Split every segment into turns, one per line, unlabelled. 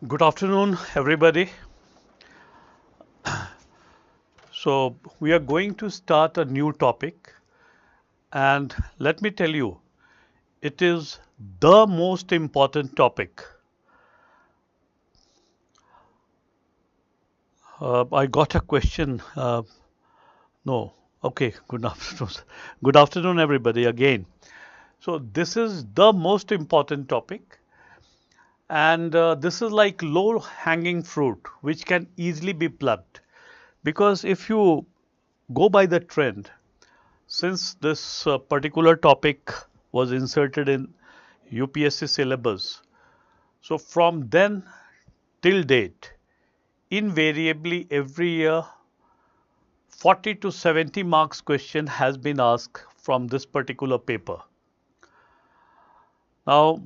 Good afternoon, everybody. So, we are going to start a new topic, and let me tell you, it is the most important topic. I got a question. No, okay, good afternoon. Good afternoon, everybody, again. So, this is the most important topic, and this is like low hanging fruit, which can easily be plucked. Because if you go by the trend, since this particular topic was inserted in UPSC syllabus, so from then till date, invariably every year 40 to 70 marks question has been asked from this particular paper. Now,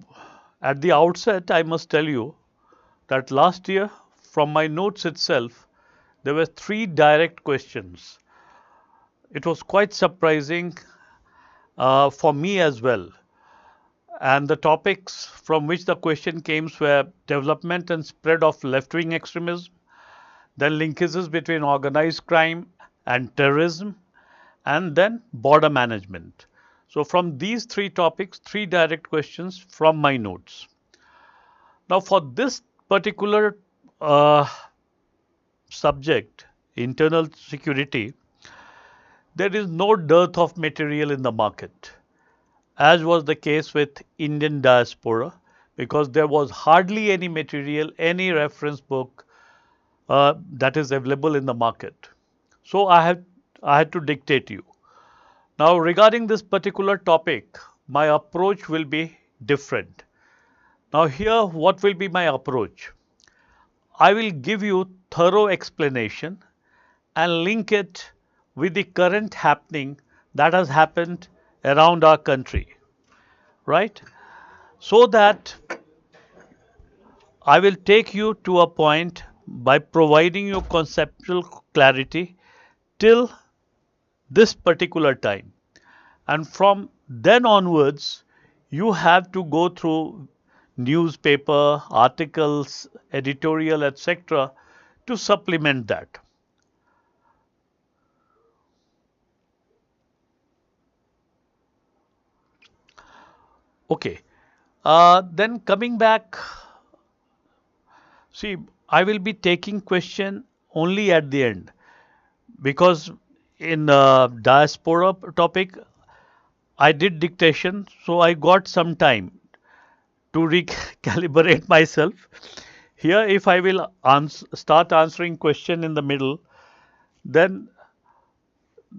at the outset, I must tell you that last year, from my notes itself, there were 3 direct questions. It was quite surprising for me as well. And the topics from which the question came were development and spread of left-wing extremism, then linkages between organized crime and terrorism, and then border management. So from these 3 topics, 3 direct questions from my notes. Now for this particular subject, internal security, there is no dearth of material in the market, as was the case with Indian diaspora, because there was hardly any material, any reference book that is available in the market. So I had to dictate you. Now regarding this particular topic, my approach will be different. Now here what will be my approach? I will give you thorough explanation and link it with the current happening that has happened around our country, right? So that I will take you to a point by providing you conceptual clarity till this particular time. And from then onwards, you have to go through newspaper, articles, editorial, etc. to supplement that. Okay. Then coming back, see, I will be taking question only at the end, because in diaspora topic I did dictation, so I got some time to recalibrate myself. Here, if I will start answering question in the middle, then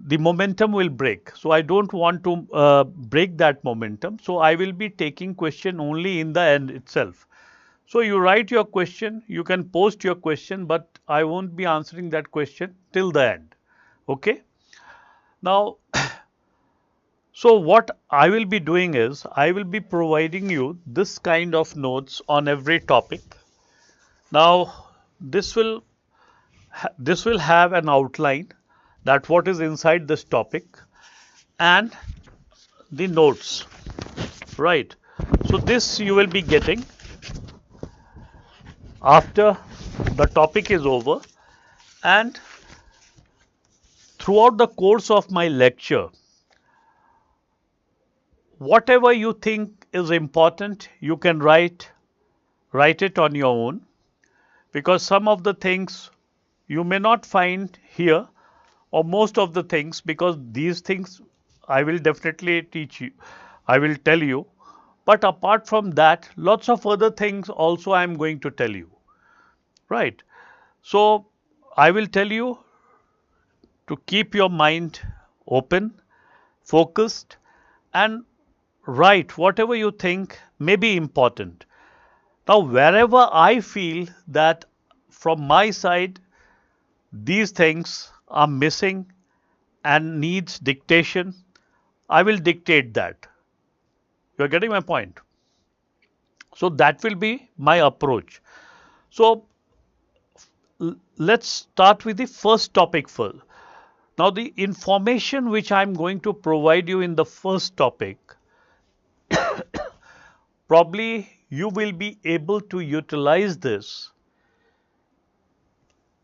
the momentum will break. So I don't want to break that momentum. So I will be taking question only in the end itself. So you write your question, you can post your question, but I won't be answering that question till the end. Okay. Now, so what I will be doing is I will be providing you this kind of notes on every topic. Now, this will have an outline that what is inside this topic and the notes, right? So this you will be getting after the topic is over, and throughout the course of my lecture, whatever you think is important, you can write it on your own, because some of the things you may not find here, or most of the things, because these things I will definitely teach you, I will tell you. But apart from that, lots of other things also I am going to tell you, right? So I will tell you to keep your mind open, focused, and write whatever you think may be important. Now, wherever I feel that from my side these things are missing and needs dictation, I will dictate that. You are getting my point? So that will be my approach. So let's start with the first topic first. Now the information which I am going to provide you in the first topic, probably you will be able to utilize this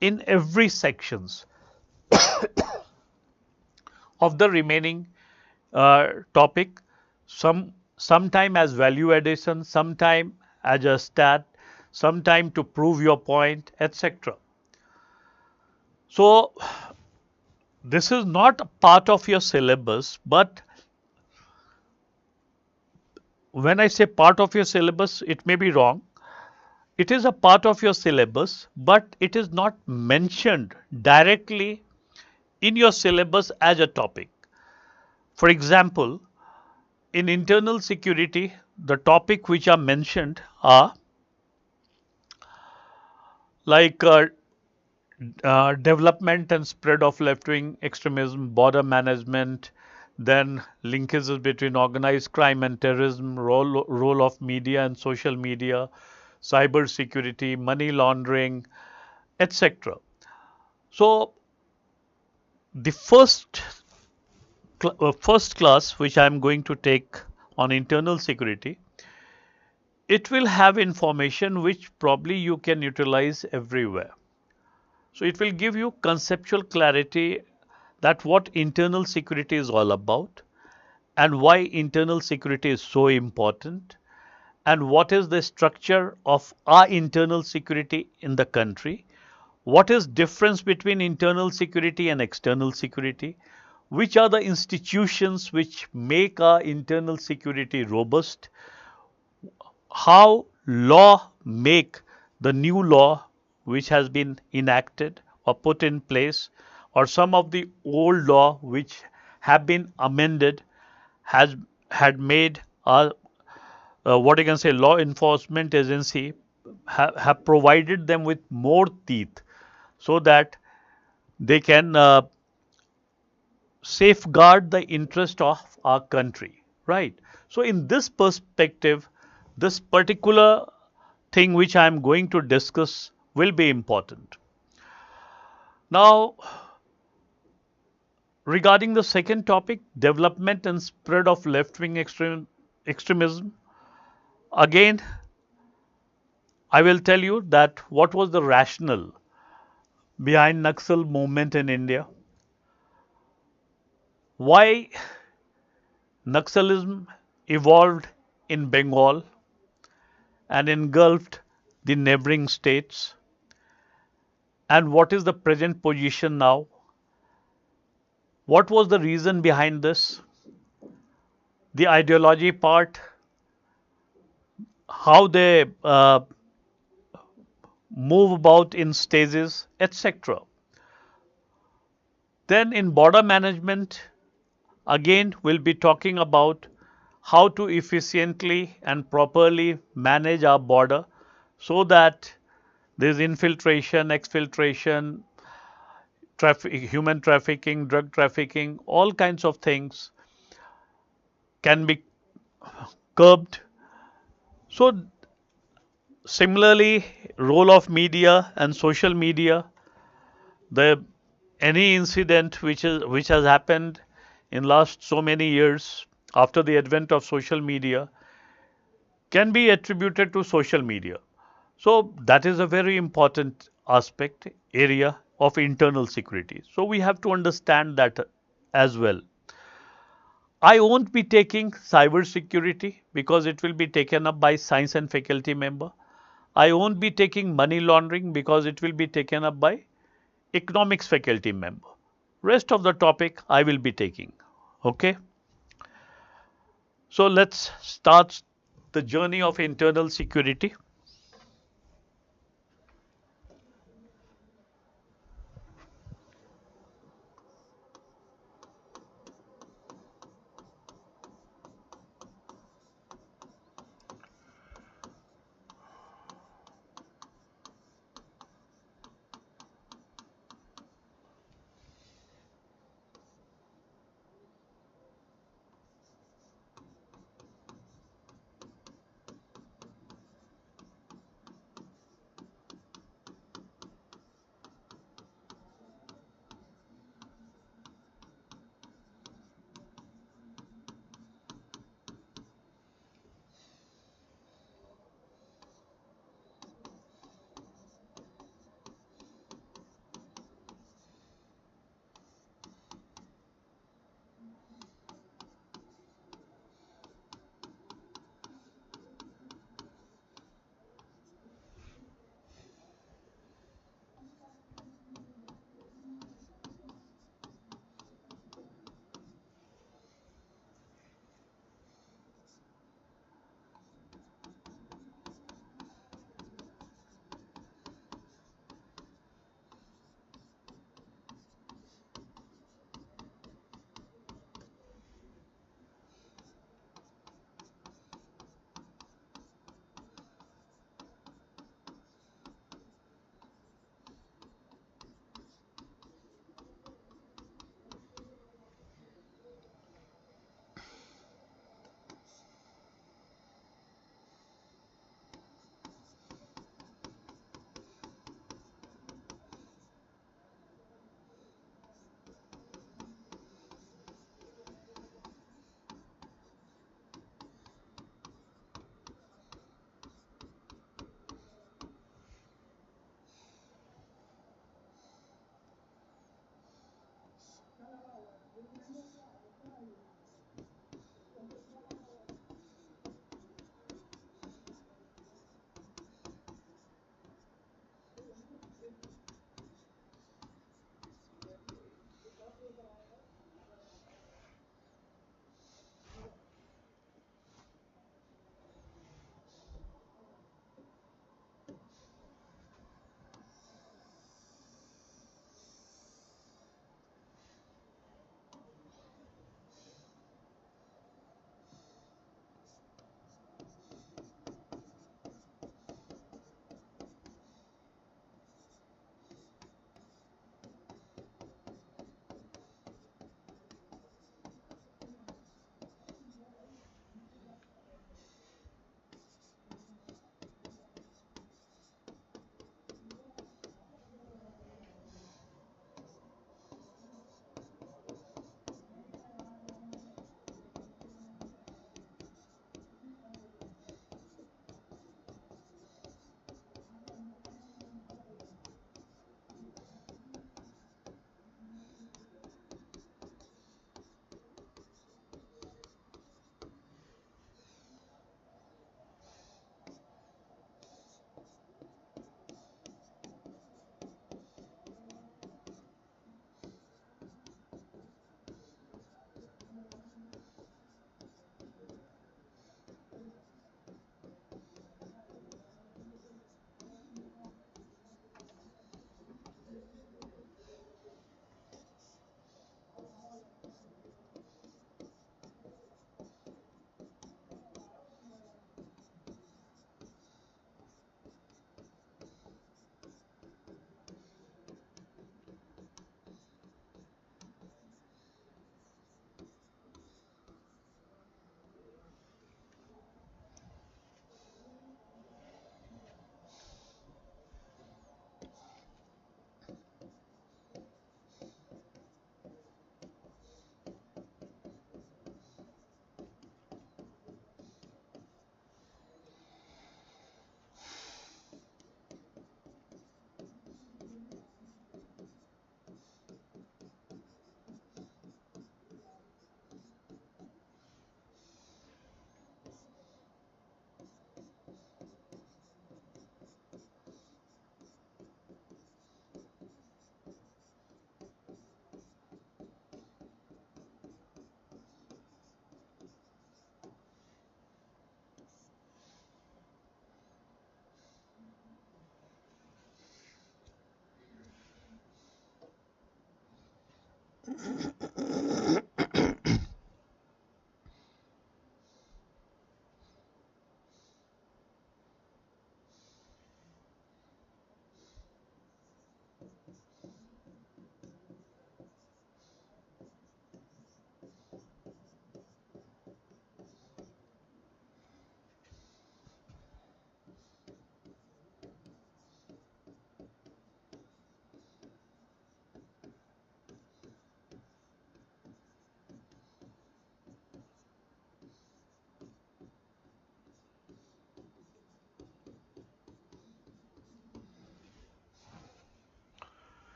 in every sections of the remaining topic, sometime as value addition, sometime as a stat, sometime to prove your point, etc. So this is not a part of your syllabus, but when I say part of your syllabus, it may be wrong. It is a part of your syllabus, but it is not mentioned directly in your syllabus as a topic. For example, in internal security, the topic which are mentioned are like development and spread of left-wing extremism, border management, then linkages between organized crime and terrorism, role of media and social media, cyber security, money laundering, etc. So the first class which I am going to take on internal security, it will have information which probably you can utilize everywhere. So it will give you conceptual clarity that what internal security is all about and why internal security is so important and what is the structure of our internal security in the country, what is difference between internal security and external security, which are the institutions which make our internal security robust, how law make the new law which has been enacted or put in place, or some of the old law which have been amended has had made our what you can say law enforcement agency have provided them with more teeth so that they can safeguard the interest of our country, right? So in this perspective, this particular thing which I am going to discuss will be important. Now, regarding the second topic, development and spread of left-wing extremism, again, I will tell you that what was the rationale behind Naxal movement in India, why Naxalism evolved in Bengal and engulfed the neighboring states, and what is the present position now, what was the reason behind this, the ideology part, how they move about in stages, etc. Then in border management, again we'll be talking about how to efficiently and properly manage our border so that there's infiltration, exfiltration, human trafficking, drug trafficking, all kinds of things can be curbed. So similarly, role of media and social media, the any incident which has happened in last so many years after the advent of social media can be attributed to social media. So that is a very important aspect area of internal security. So we have to understand that as well. I won't be taking cyber security because it will be taken up by science and faculty member. I won't be taking money laundering because it will be taken up by economics faculty member. Rest of the topic I will be taking. Okay. So let's start the journey of internal security.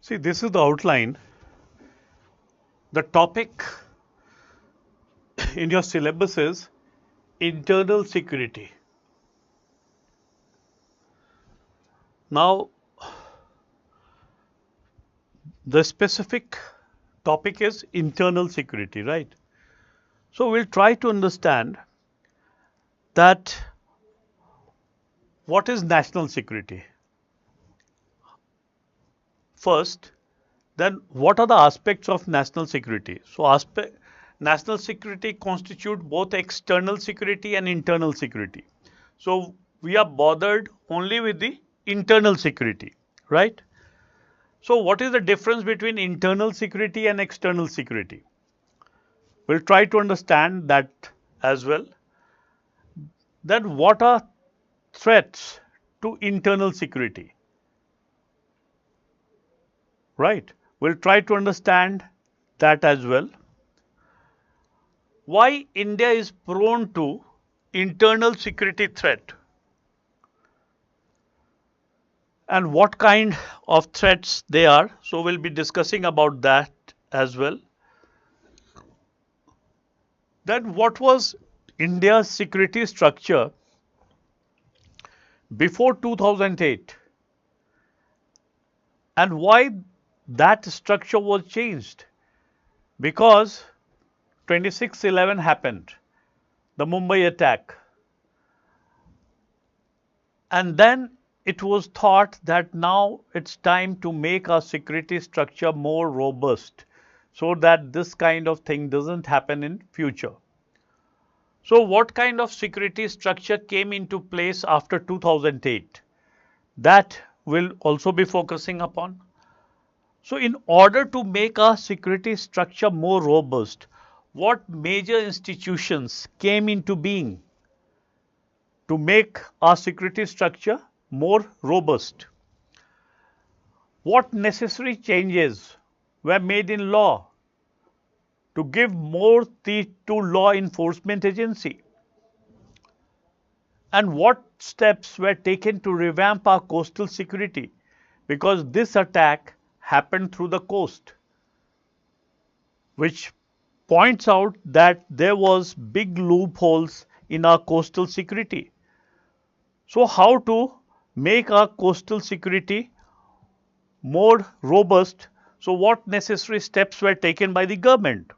See, this is the outline. The topic in your syllabus is internal security. Now, the specific topic is internal security, right? So, we'll try to understand that what is national security first, then what are the aspects of national security? So, national security constitute both external security and internal security. So, we are bothered only with the internal security, right? So, what is the difference between internal security and external security? We'll try to understand that as well. Then, what are threats to internal security? Right? We'll try to understand that as well. Why India is prone to internal security threat and what kind of threats they are. So, we'll be discussing about that as well. Then, what was India's security structure before 2008 and why that structure was changed? Because 26/11 happened, the Mumbai attack, and then it was thought that now it's time to make our security structure more robust so that this kind of thing doesn't happen in future. So, what kind of security structure came into place after 2008? That we'll also be focusing upon. So, in order to make our security structure more robust, what major institutions came into being to make our security structure more robust? What necessary changes were made in law to give more teeth to law enforcement agency? And what steps were taken to revamp our coastal security? Because this attack happened through the coast, which points out that there was big loopholes in our coastal security. So, how to make our coastal security more robust? So, what necessary steps were taken by the government?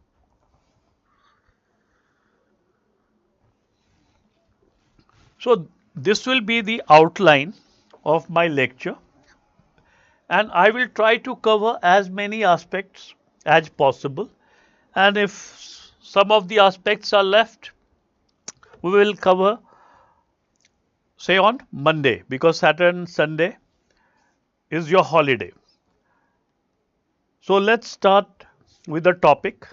So, this will be the outline of my lecture, and I will try to cover as many aspects as possible, and if some of the aspects are left, we will cover say on Monday, because Saturday and Sunday is your holiday. So, let's start with the topic.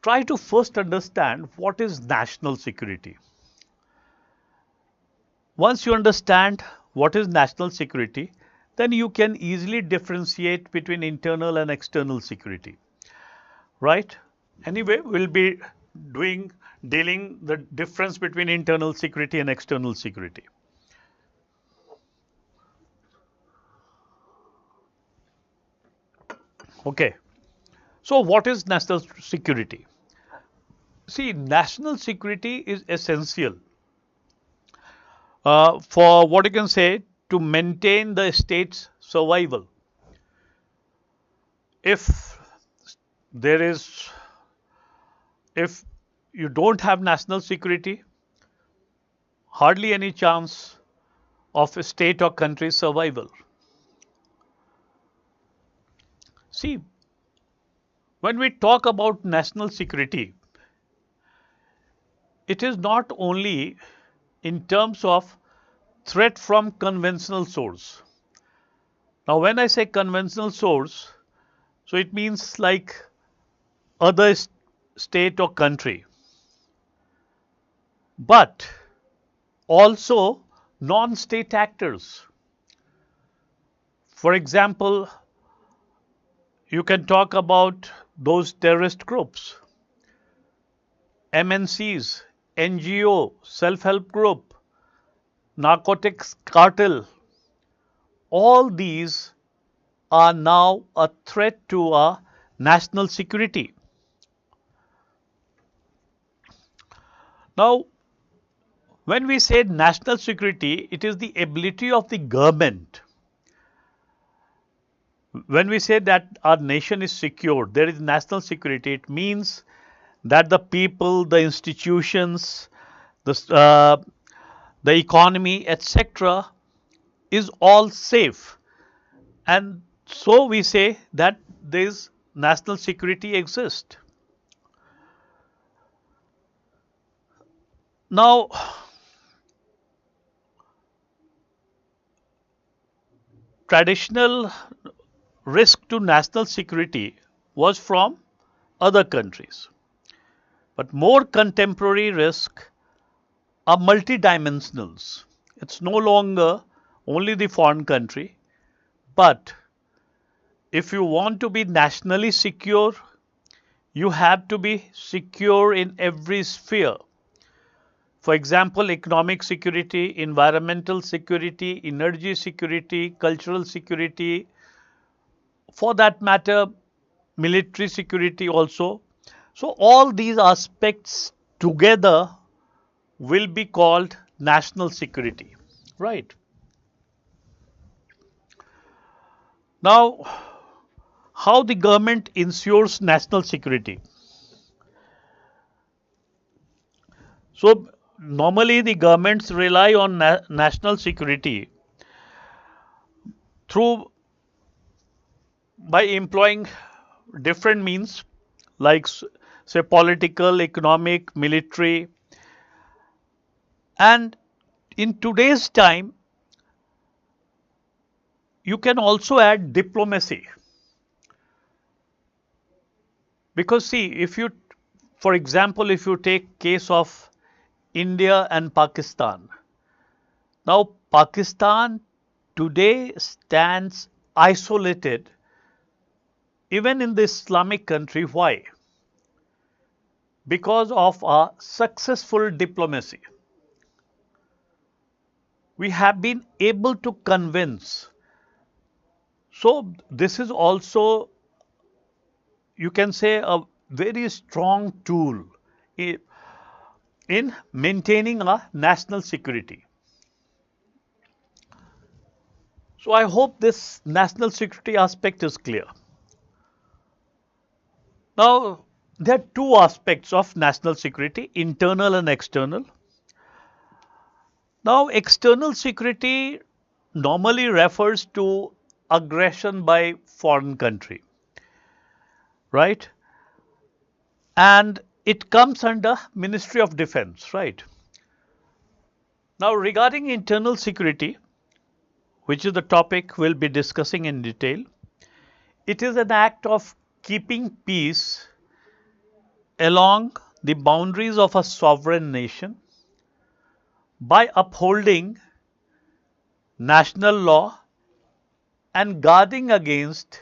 Try to first understand what is national security. Once you understand what is national security, then you can easily differentiate between internal and external security, right? Anyway, we'll be dealing the difference between internal security and external security. Okay. So, what is national security? See, national security is essential for what you can say to maintain the state's survival. If there is, if you don't have national security, hardly any chance of a state or country's survival. See, when we talk about national security, it is not only in terms of threat from conventional source. Now, when I say conventional source, so it means like other state or country, but also non-state actors. For example, you can talk about those terrorist groups, MNCs, NGO, self-help group, narcotics cartel. All these are now a threat to our national security. Now, when we say national security, it is the ability of the government. When we say that our nation is secure, there is national security, it means that the people, the institutions, the economy, etc., is all safe. And so we say that this national security exists. Now, traditional risk to national security was from other countries. But more contemporary risks are multidimensionals. It's no longer only the foreign country, but if you want to be nationally secure, you have to be secure in every sphere. For example, economic security, environmental security, energy security, cultural security, for that matter, military security also. So all these aspects together will be called national security, right? Now, how the government ensures national security? So, normally the governments rely on national security through by employing different means like say political, economic, military, and in today's time you can also add diplomacy. Because see, if you, for example, if you take case of India and Pakistan, now Pakistan today stands isolated even in the Islamic country. Why? Because of our successful diplomacy. We have been able to convince. So this is also, you can say, a very strong tool in maintaining our national security. So I hope this national security aspect is clear. Now, there are two aspects of national security, internal and external. Now, external security normally refers to aggression by foreign country, right? And it comes under Ministry of Defense, right? Now, regarding internal security, which is the topic we'll be discussing in detail, it is an act of keeping peace along the boundaries of a sovereign nation by upholding national law and guarding against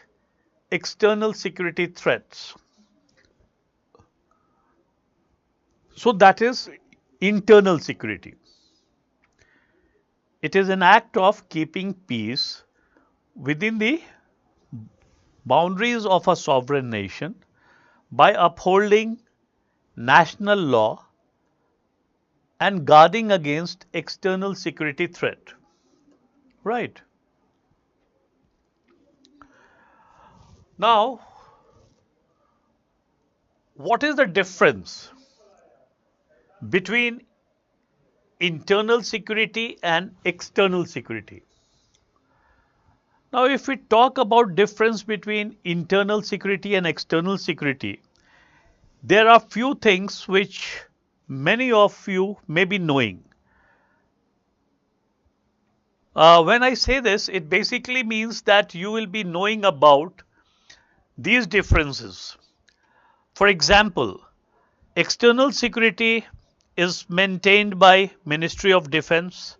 external security threats. So that is internal security. It is an act of keeping peace within the boundaries of a sovereign nation by upholding national law and guarding against external security threat. Right. Now, what is the difference between internal security and external security. Now, if we talk about difference between internal security and external security, there are few things which many of you may be knowing. When I say this, it basically means that you will be knowing about these differences. For example, external security is maintained by Ministry of Defense.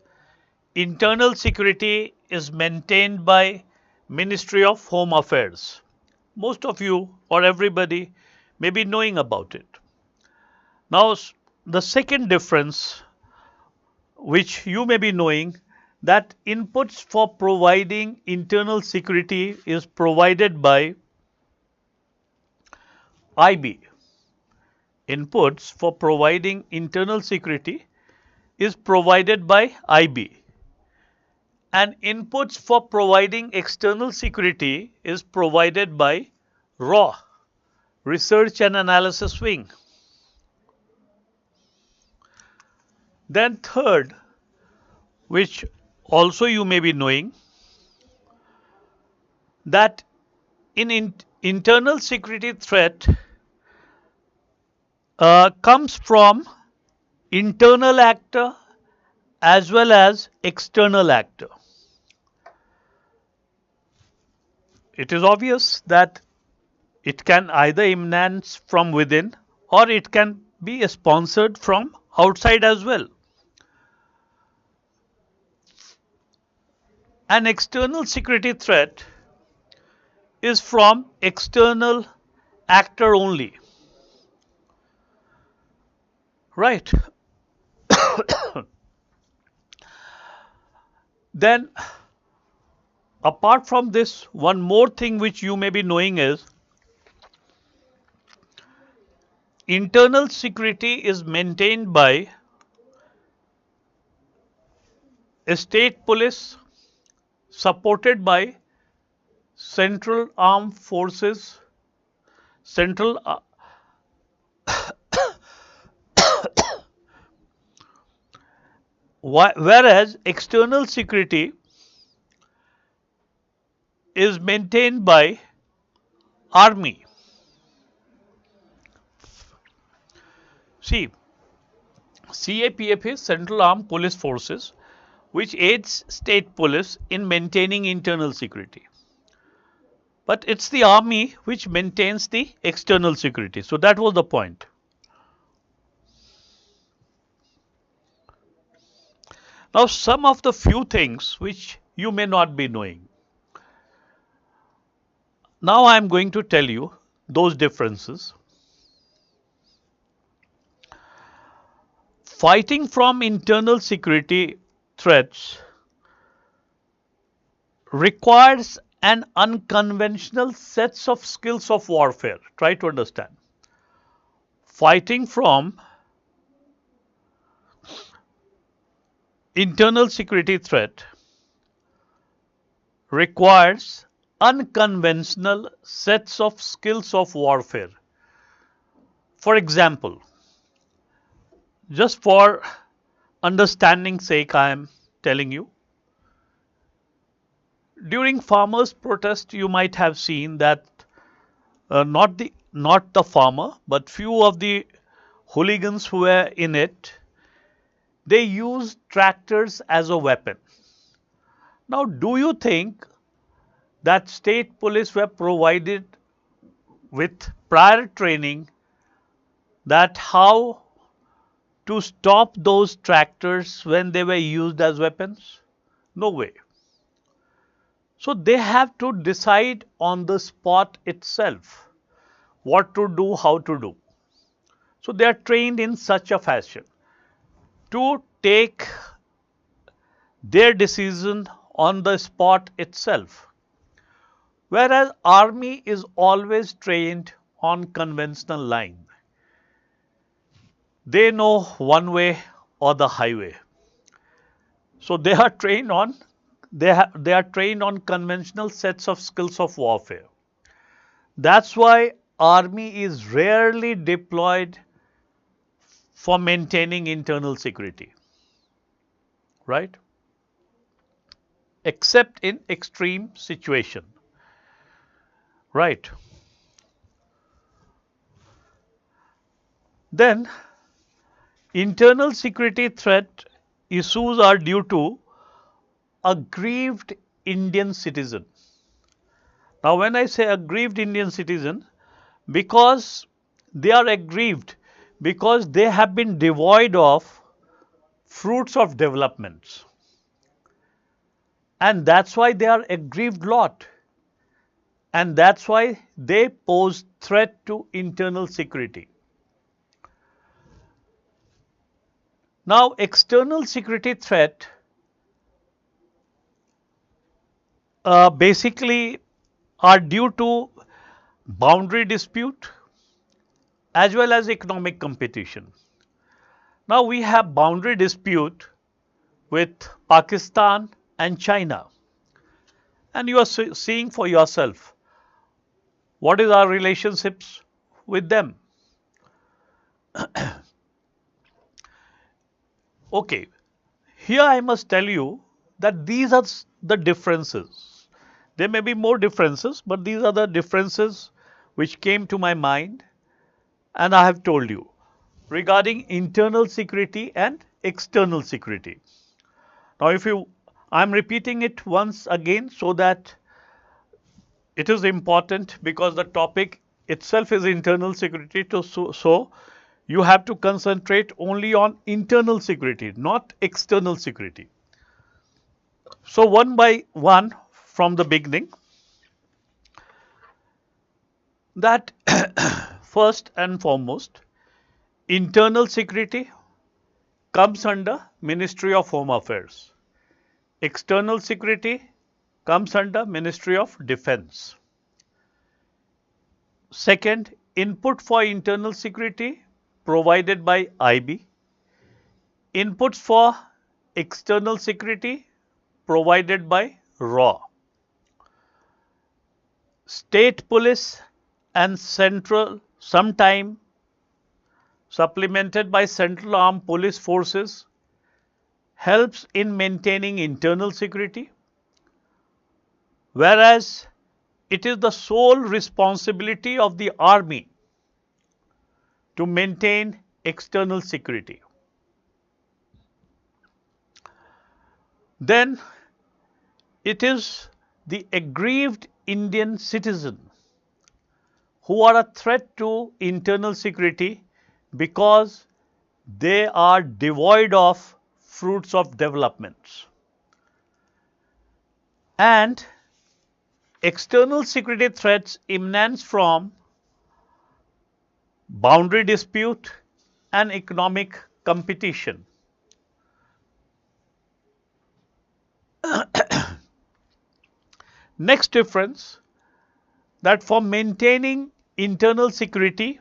Internal security is maintained by Ministry of Home Affairs. Most of you or everybody may be knowing about it. Now, the second difference which you may be knowing, that inputs for providing internal security is provided by IB. Inputs for providing internal security is provided by IB. And inputs for providing external security is provided by RAW, Research and Analysis Wing. Then third, which also you may be knowing, that in internal security threat comes from internal actor as well as external actor. It is obvious that it can either emanate from within or it can be sponsored from outside as well. An external security threat is from external actor only. Right. Then, apart from this, one more thing which you may be knowing is internal security is maintained by a state police supported by central armed forces, whereas external security is maintained by army. See, CAPF is Central Armed Police Forces, which aids state police in maintaining internal security. But it's the army which maintains the external security. So that was the point. Now, some of the few things which you may not be knowing. Now I am going to tell you those differences. Fighting from internal security threats requires an unconventional sets of skills of warfare. Try to understand. Fighting from internal security threat requires unconventional sets of skills of warfare. For example, just for understanding sake, I am telling you, during farmers' protest, you might have seen that not the farmer, but few of the hooligans who were in it, they used tractors as a weapon. Now, do you think that state police were provided with prior training that how to stop those tractors when they were used as weapons? No way. So they have to decide on the spot itself what to do, how to do. So they are trained in such a fashion to take their decision on the spot itself. Whereas army is always trained on conventional line. They know one way or the highway. So they are trained on conventional sets of skills of warfare. That's why army is rarely deployed for maintaining internal security. right? Except in extreme situation, right? Then internal security threat issues are due to aggrieved Indian citizen. Now when I say aggrieved Indian citizen, because they are aggrieved because they have been devoid of fruits of developments, and that's why they are aggrieved lot, and that's why they pose threat to internal security. Now external security threat basically are due to boundary dispute as well as economic competition. Now we have boundary dispute with Pakistan and China, and you are seeing for yourself what is our relationships with them. Okay, here I must tell you that these are the differences. There may be more differences, but these are the differences which came to my mind and I have told you regarding internal security and external security. Now, I'm repeating it once again so that it is important because the topic itself is internal security. So you have to concentrate only on internal security, not external security. So one by one from the beginning, that first and foremost, internal security comes under Ministry of Home Affairs. External security comes under Ministry of Defense. Second, input for internal security provided by IB. Inputs for external security provided by RAW. State police and central, sometime supplemented by central armed police forces, helps in maintaining internal security, whereas it is the sole responsibility of the army to maintain external security. Then it is the aggrieved Indian citizen who are a threat to internal security because they are devoid of fruits of developments. And external security threats emanate from boundary dispute and economic competition. Next difference, that for maintaining internal security,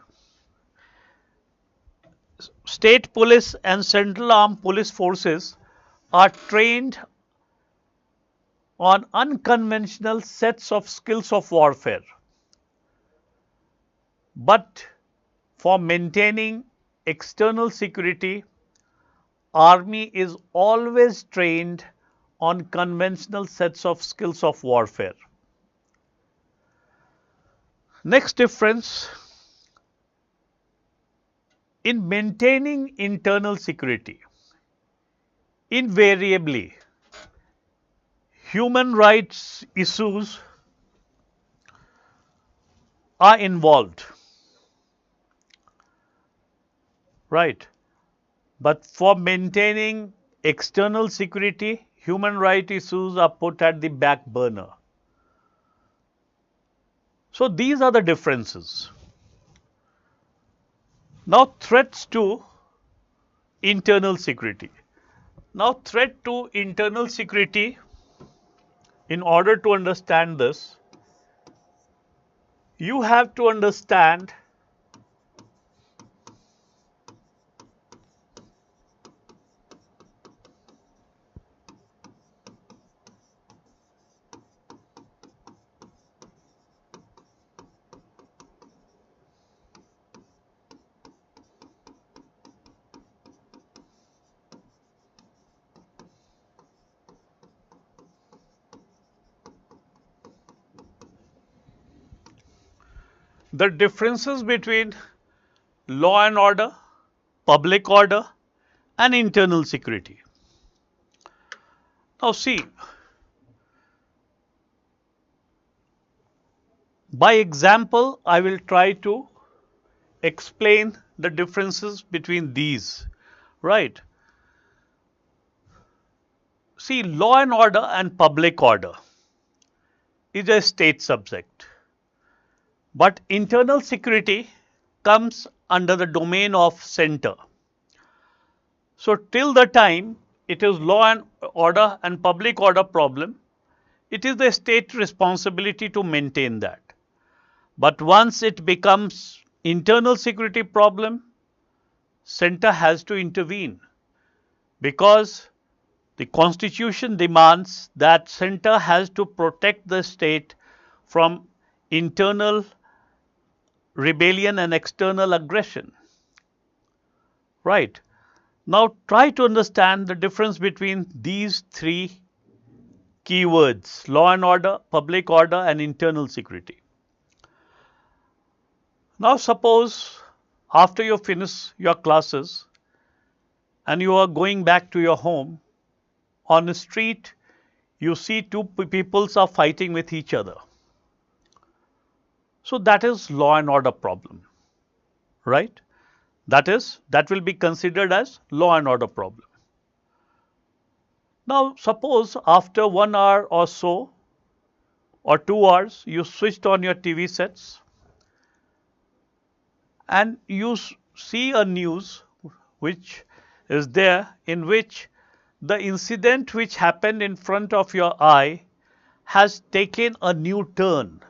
state police and central armed police forces are trained on unconventional sets of skills of warfare. But for maintaining external security, army is always trained on conventional sets of skills of warfare. Next difference, in maintaining internal security, invariably human rights issues are involved, right? But for maintaining external security, human rights issues are put at the back burner. So these are the differences. Now threats to internal security. Now threat to internal security, in order to understand this, you have to understand the differences between law and order, public order, and internal security. Now see, by example, I will try to explain the differences between these, right? See, law and order and public order is a state subject, but internal security comes under the domain of center. So till the time it is law and order and public order problem, it is the state responsibility to maintain that. But once it becomes internal security problem, center has to intervene, because the constitution demands that center has to protect the state from internal rebellion and external aggression. Right. Now try to understand the difference between these three keywords: law and order, public order, and internal security. Now suppose after you finish your classes and you are going back to your home, on the street you see two people are fighting with each other. So that is law and order problem, right? That will be considered as law and order problem. Now suppose after 1 hour or so or 2 hours you switched on your TV sets and you see a news which is there, in which the incident which happened in front of your eye has taken a new turn.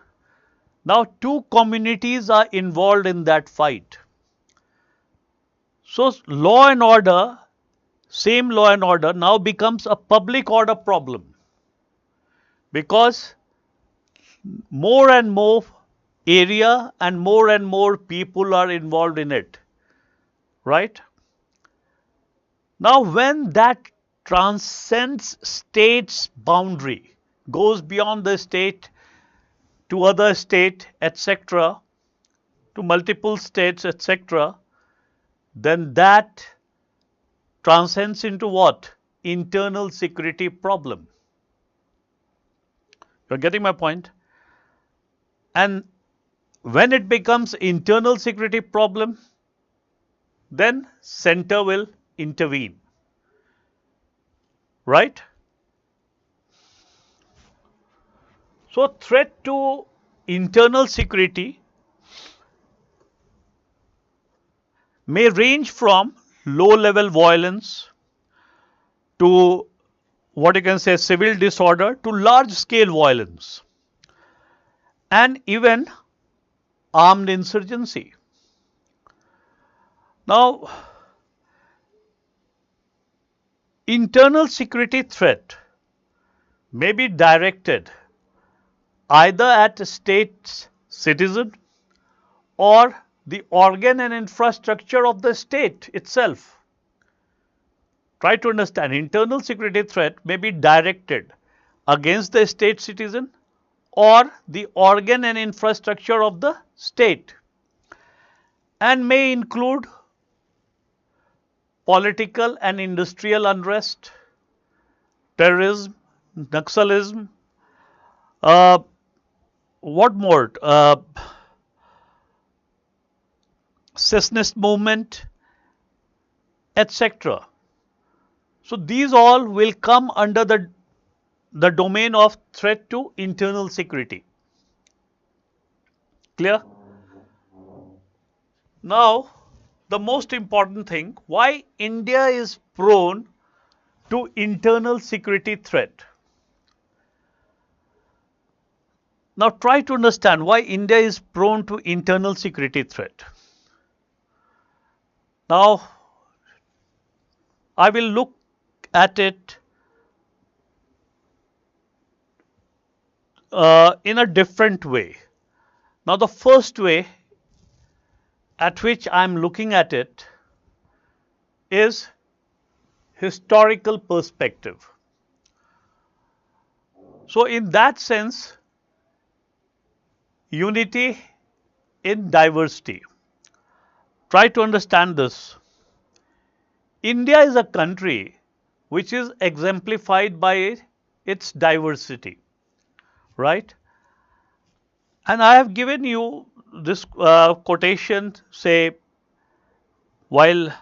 Now two communities are involved in that fight. So law and order, same law and order, now becomes a public order problem, because more and more area and more people are involved in it, right? Now when that transcends state's boundary, goes beyond the state to other state, etc., to multiple states, etc., then that transcends into what? Internal security problem. You're getting my point? And when it becomes internal security problem, then center will intervene, right? So threat to internal security may range from low level violence to what you can say civil disorder to large scale violence and even armed insurgency. Now, internal security threat may be directed either at a state's citizen or the organ and infrastructure of the state itself. Try to understand, internal security threat may be directed against the state citizen or the organ and infrastructure of the state, and may include political and industrial unrest, terrorism, Naxalism, what more? Secessionist movement, etc. So these all will come under the domain of threat to internal security. Clear? Now, the most important thing, why India is prone to internal security threat. Now try to understand why India is prone to internal security threat. Now I will look at it in a different way. Now the first way at which I am looking at it is historical perspective. So in that sense, unity in diversity. Try to understand this. India is a country which is exemplified by its diversity, right? And I have given you this quotation, say, while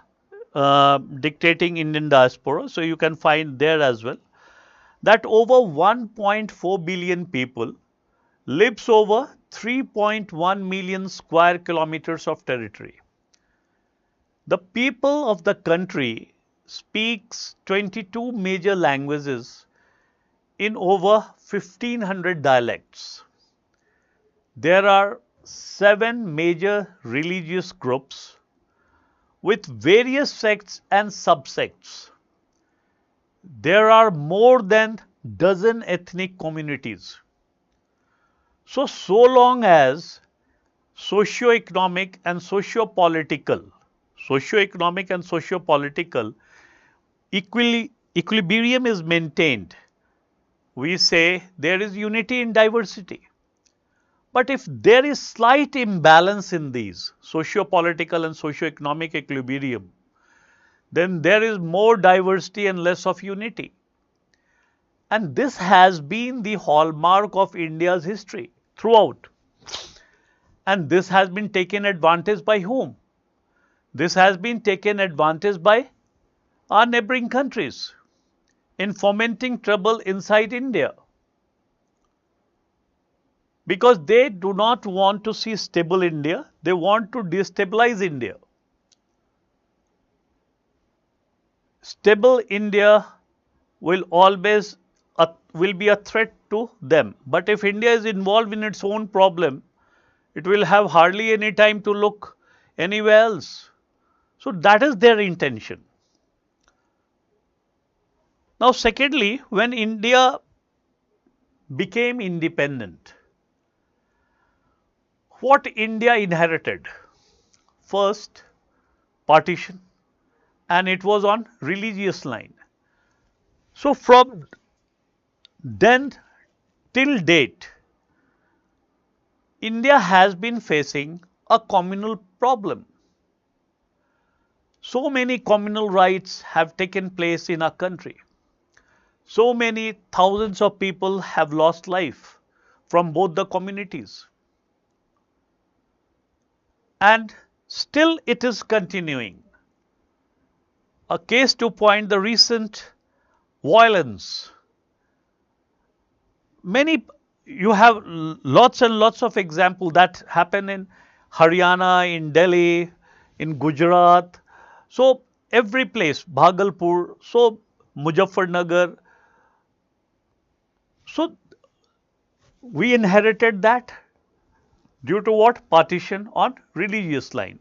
dictating Indian diaspora, so you can find there as well, that over 1.4 billion people lives over 3.1 million square kilometers of territory. The people of the country speaks 22 major languages in over 1500 dialects. There are 7 major religious groups with various sects and subsects. There are more than dozen ethnic communities. So long as socio-economic and socio-political equilibrium is maintained, we say there is unity in diversity. But if there is slight imbalance in these socio-political and socio-economic equilibrium, then there is more diversity and less of unity. And this has been the hallmark of India's history throughout. And this has been taken advantage by whom? This has been taken advantage by our neighboring countries in fomenting trouble inside India. Because they do not want to see stable India, they want to destabilize India. Stable India will always will be a threat to them. But if India is involved in its own problem, it will have hardly any time to look anywhere else. So that is their intention. Now, secondly, when India became independent, what India inherited? First, partition, and it was on religious line. So from then till date, India has been facing a communal problem. So many communal rights have taken place in our country. So many thousands of people have lost life from both the communities. And still it is continuing. A case to point, the recent violence. You have lots and lots of examples that happen in Haryana, in Delhi, in Gujarat. So every place, Bhagalpur, so Muzaffarnagar. So we inherited that due to what? Partition on religious line.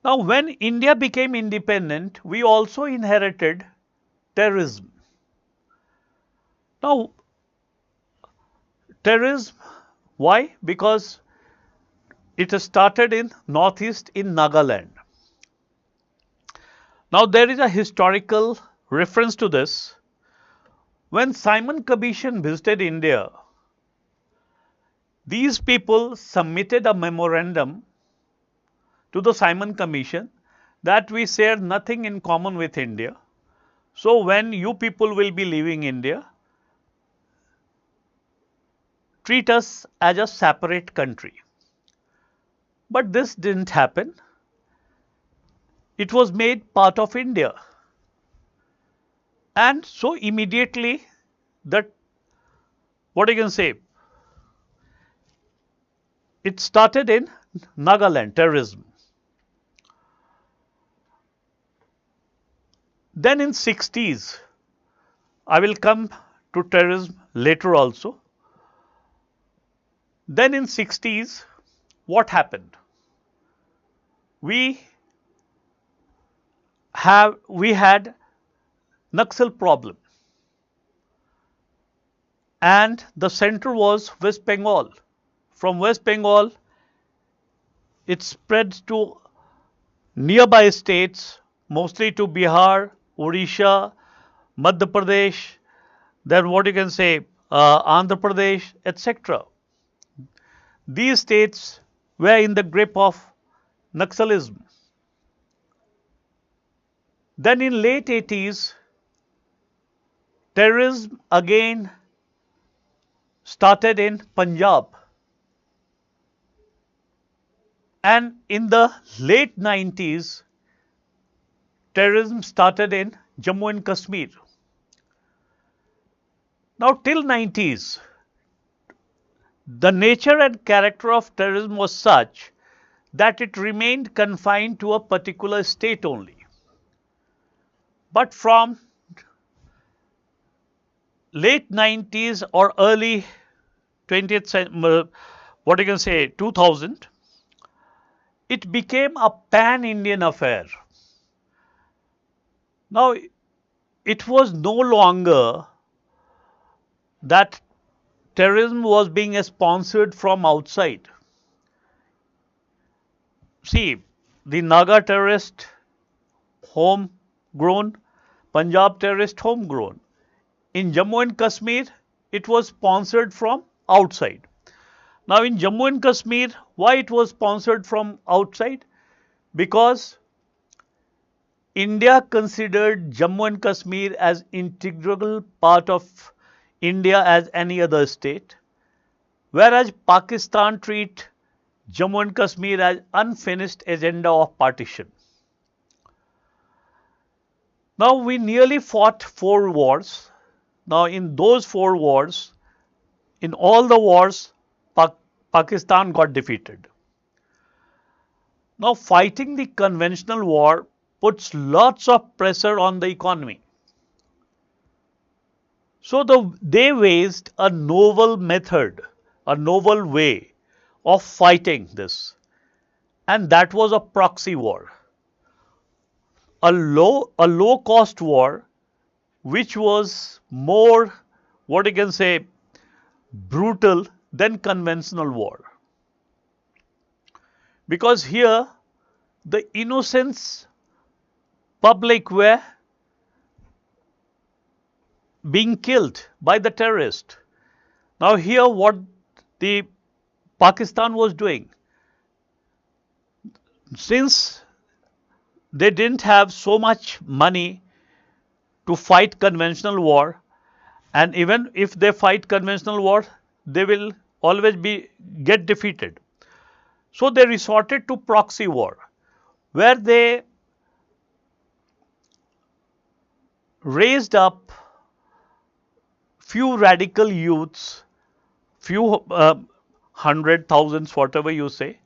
Now when India became independent, we also inherited terrorism. Now terrorism, why? Because it started in northeast in Nagaland. Now there is a historical reference to this. When Simon Commission visited India, these people submitted a memorandum to the Simon Commission that we share nothing in common with India. So when you people will be leaving India, treat us as a separate country. But this didn't happen. It was made part of India. And so immediately that, what I can say, it started in Nagaland, terrorism. Then in 60s, I will come to terrorism later also. Then in 60s, what happened? We had Naxal problem, and the center was West Bengal. From West Bengal, it spread to nearby states, mostly to Bihar, Odisha, Madhya Pradesh, then what you can say, Andhra Pradesh, etc. These states were in the grip of Naxalism. Then in late 80s, terrorism again started in Punjab. And in the late 90s, terrorism started in Jammu and Kashmir. Now till 90s, the nature and character of terrorism was such that it remained confined to a particular state only. But from late 90s or early 20th century, what you can say 2000, it became a pan-Indian affair. Now, it was no longer that terrorism was being sponsored from outside. See, the Naga terrorist, homegrown, Punjab terrorist, homegrown. In Jammu and Kashmir, it was sponsored from outside. Now, in Jammu and Kashmir, why it was sponsored from outside? Because India considered Jammu and Kashmir as integral part of India as any other state, whereas Pakistan treat Jammu and Kashmir as unfinished agenda of partition. Now we nearly fought 4 wars. Now in those 4 wars, in all the wars, Pakistan got defeated. Now fighting the conventional war puts lots of pressure on the economy. So they raised a novel method, a novel way of fighting this, and that was a proxy war, a low cost war, which was more, what you can say, brutal than conventional war, because here the innocent public were being killed by the terrorist. Now here what the Pakistan was doing, since they didn't have so much money to fight conventional war, and even if they fight conventional war, they will always get defeated. So they resorted to proxy war, where they raised up few radical youths, few hundred thousands, whatever you say,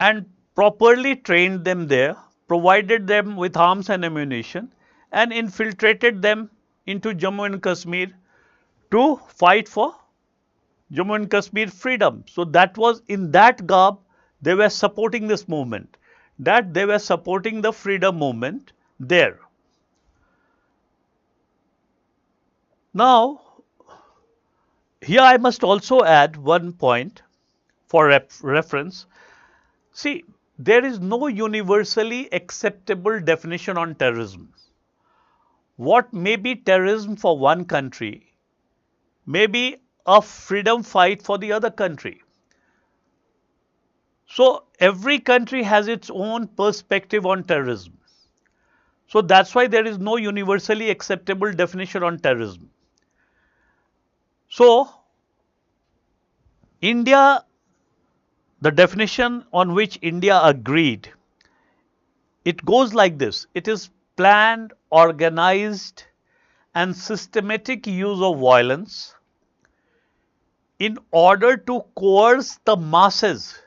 and properly trained them there, provided them with arms and ammunition, and infiltrated them into Jammu and Kashmir to fight for Jammu and Kashmir freedom. So that was in that garb they were supporting this movement, that they were supporting the freedom movement there. Now, here I must also add one point for reference. See, there is no universally acceptable definition on terrorism. What may be terrorism for one country may be a freedom fight for the other country. So every country has its own perspective on terrorism. So that's why there is no universally acceptable definition on terrorism. So India, the definition on which India agreed, it goes like this: it is planned, organized and systematic use of violence in order to coerce the masses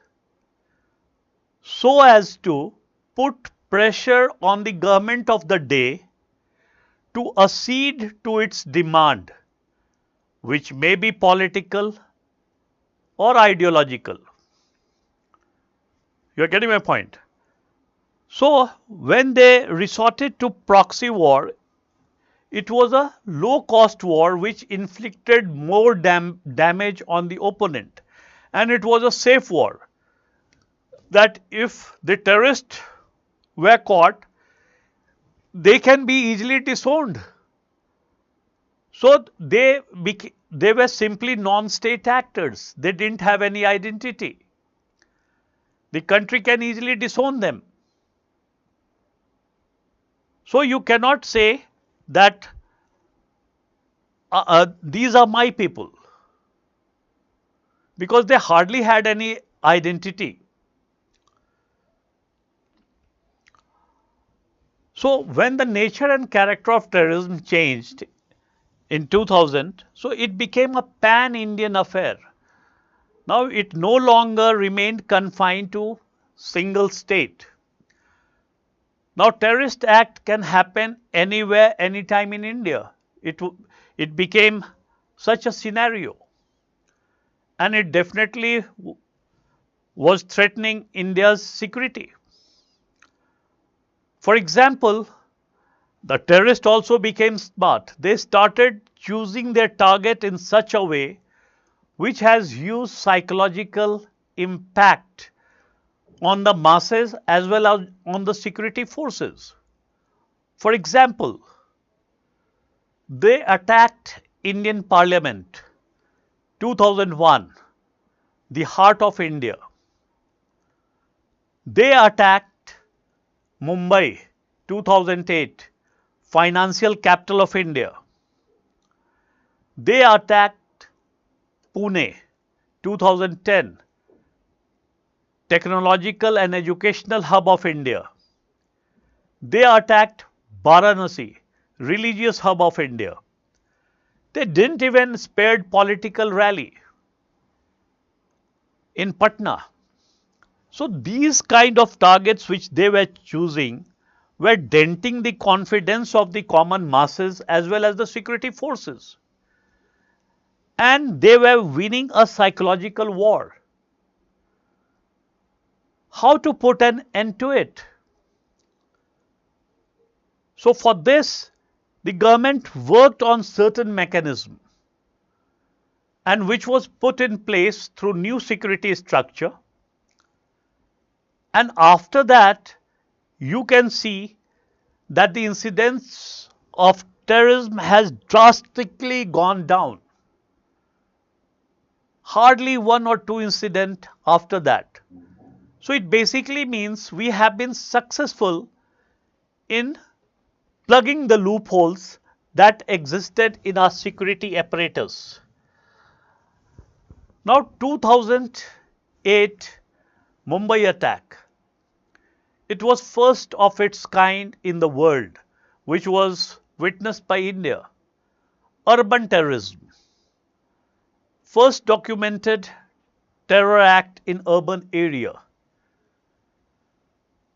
so as to put pressure on the government of the day to accede to its demand, which may be political or ideological. You are getting my point? So when they resorted to proxy war, it was a low cost war which inflicted more damage on the opponent, and it was a safe war, that if the terrorists were caught, they can be easily disowned. So they were simply non-state actors. They didn't have any identity. the country can easily disown them. So you cannot say that these are my people, because they hardly had any identity. So when the nature and character of terrorism changed in 2000, so it became a pan-Indian affair. Now it no longer remained confined to single state. Now terrorist act can happen anywhere, anytime in India. It became such a scenario, and it definitely was threatening India's security. For example, the terrorists also became smart. They started choosing their target in such a way which has huge psychological impact on the masses as well as on the security forces. For example, they attacked Indian Parliament 2001, the heart of India. They attacked Mumbai 2008, financial capital of India. They attacked Pune 2010, technological and educational hub of India. They attacked Varanasi, religious hub of India. They didn't even spare political rally in Patna. So these kind of targets which they were choosing were denting the confidence of the common masses as well as the security forces. And they were winning a psychological war. How to put an end to it? So for this, the government worked on certain mechanism, and which was put in place through new security structure. And after that, you can see that the incidence of terrorism has drastically gone down. Hardly one or two incidents after that. So it basically means we have been successful in plugging the loopholes that existed in our security apparatus. Now 2008 Mumbai attack. It was first of its kind in the world, which was witnessed by India. Urban terrorism. First documented terror act in urban area.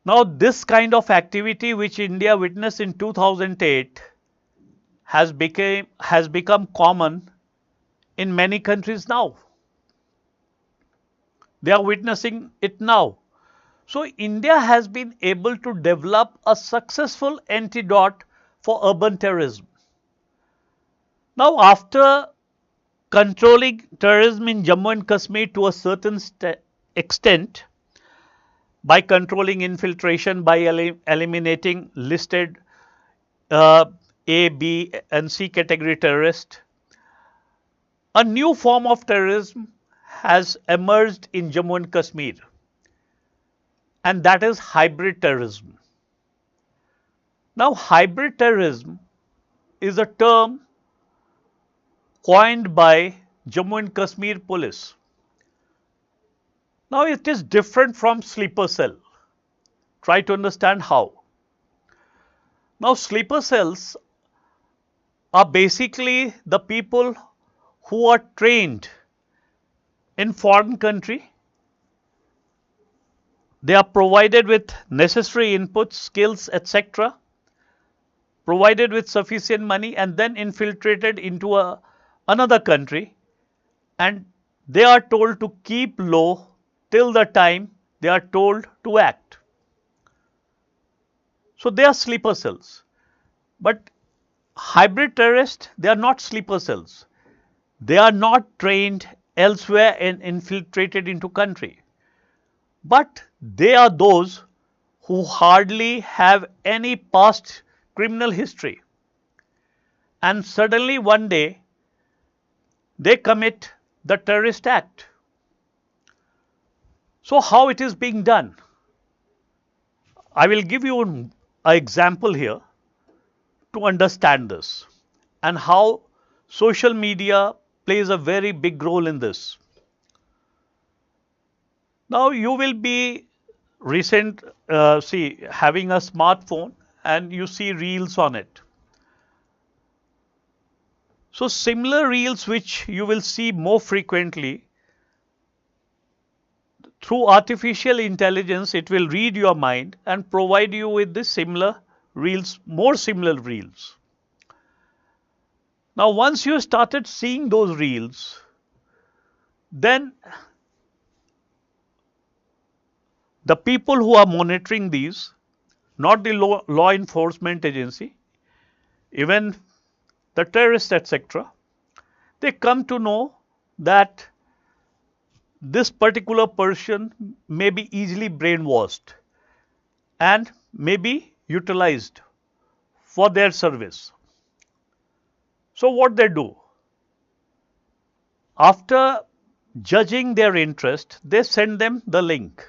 Now this kind of activity which India witnessed in 2008 has become common in many countries now. They are witnessing it now. So India has been able to develop a successful antidote for urban terrorism. Now after controlling terrorism in Jammu and Kashmir to a certain extent, by controlling infiltration, by eliminating listed A, B and C category terrorists, a new form of terrorism has emerged in Jammu and Kashmir, and that is hybrid terrorism. Now hybrid terrorism is a term coined by Jammu and Kashmir police. Now it is different from sleeper cell. Try to understand how. Now sleeper cells are basically the people who are trained in foreign country. They are provided with necessary inputs, skills, etc., provided with sufficient money, and then infiltrated into another country, and they are told to keep low till the time they are told to act. So they are sleeper cells. But hybrid terrorists, they are not sleeper cells. They are not trained elsewhere and infiltrated into country. But they are those who hardly have any past criminal history. And suddenly one day they commit the terrorist act. So how it is being done? I will give you an example here to understand this and how social media plays a very big role in this. Now you will be having a smartphone and you see reels on it. So similar reels which you will see more frequently, through artificial intelligence it will read your mind and provide you with the similar reels, more similar reels. Now once you started seeing those reels, then the people who are monitoring these, not the law enforcement agency, even the terrorists, etc., they come to know that this particular person may be easily brainwashed and may be utilized for their service. So what they do? After judging their interest, they send them the link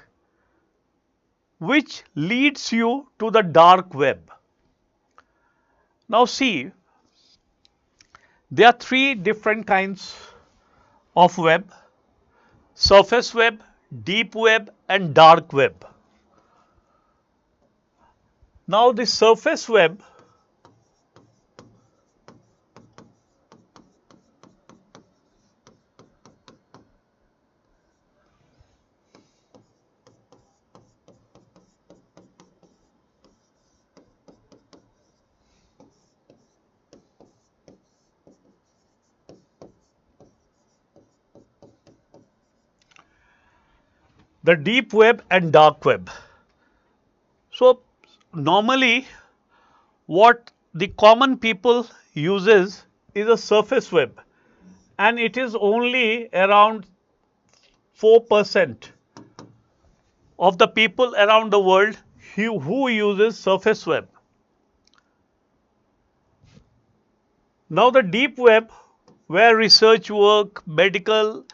which leads you to the dark web. Now see, there are three different kinds of web: surface web, deep web and dark web. Now the surface web, the deep web and dark web. So normally what the common people uses is a surface web, and it is only around 4% of the people around the world who uses surface web. Now the deep web, where research work, medical,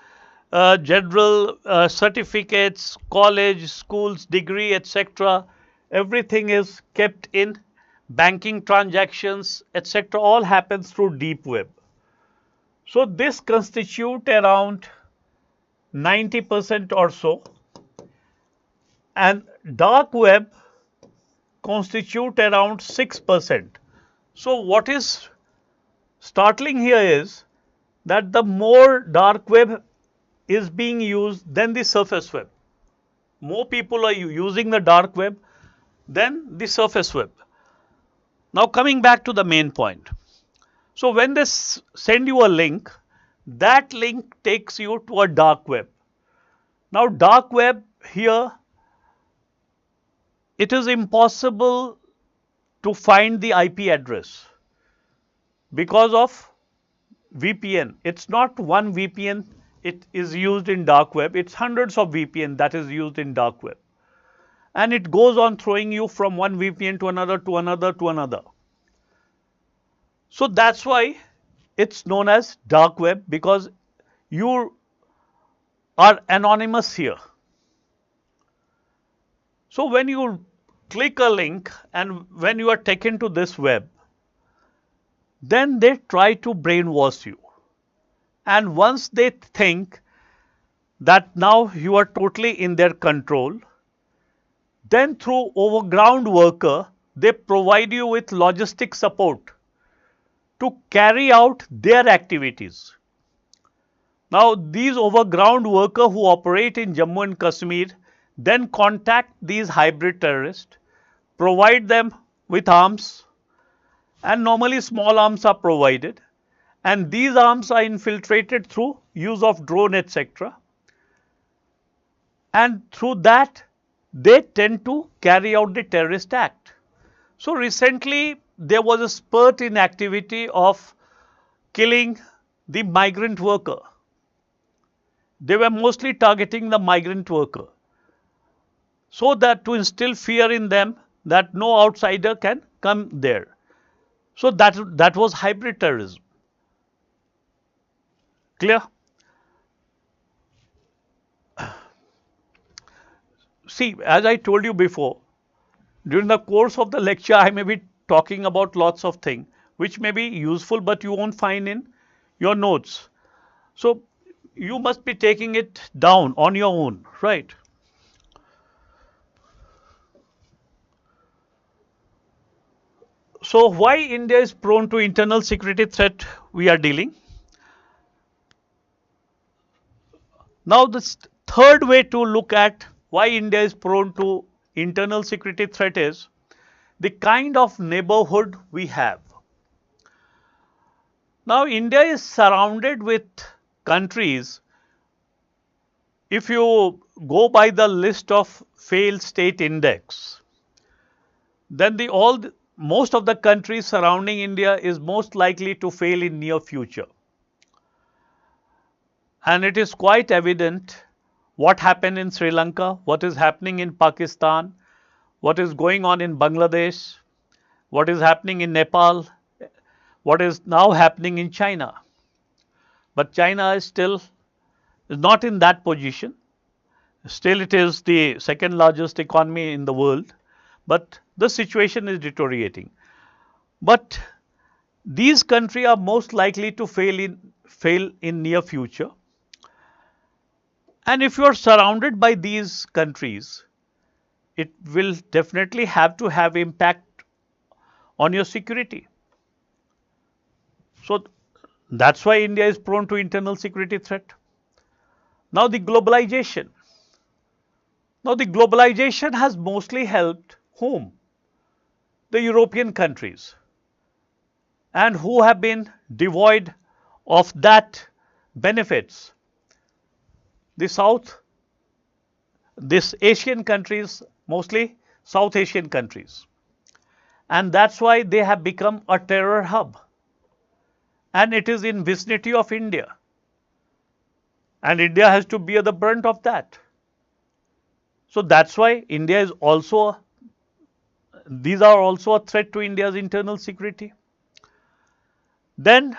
general certificates, college, schools, degree, etc., everything is kept in, banking transactions, etc., all happens through deep web. So this constitute around 90% or so, and dark web constitute around 6%. So what is startling here is that the more dark web is being used than the surface web. More people are using the dark web than the surface web. Now coming back to the main point. So when they send you a link, that link takes you to a dark web. Now dark web here, it is impossible to find the IP address because of VPN. It's not one VPN it is used in dark web, it's hundreds of VPN that is used in dark web. And it goes on throwing you from one VPN to another, to another, to another. So that's why it's known as dark web, because you are anonymous here. So when you click a link and when you are taken to this web, then they try to brainwash you. And once they think that now you are totally in their control, then through overground worker, they provide you with logistic support to carry out their activities. Now these overground workers who operate in Jammu and Kashmir then contact these hybrid terrorists, provide them with arms, and normally small arms are provided, and these arms are infiltrated through use of drone, etc. And through that they tend to carry out the terrorist act. So recently there was a spurt in activity of killing the migrant worker. They were mostly targeting the migrant worker, so that to instill fear in them that no outsider can come there. So that was hybrid terrorism. Clear? see, as I told you before, during the course of the lecture, I may be talking about lots of things which may be useful, but you won't find in your notes. So you must be taking it down on your own, right? So why India is prone to internal security threat we are dealing? Now the third way to look at why India is prone to internal security threat is the kind of neighborhood we have. Now India is surrounded with countries. If you go by the list of failed state index, then most of the countries surrounding India is most likely to fail in near future. And it is quite evident what happened in Sri Lanka, what is happening in Pakistan, what is going on in Bangladesh, what is happening in Nepal, what is now happening in China. But China is still not in that position. Still, it is the second largest economy in the world, but the situation is deteriorating. But these countries are most likely to fail in near future. And if you are surrounded by these countries, it will definitely have to have impact on your security. So that's why India is prone to internal security threat. Now the globalization. Now the globalization has mostly helped whom? The European countries, and who have been devoid of that benefits. The this Asian countries, mostly South Asian countries. And that's why they have become a terror hub. And it is in vicinity of India. And India has to bear the brunt of that. So that's why India is also, these are also a threat to India's internal security. Then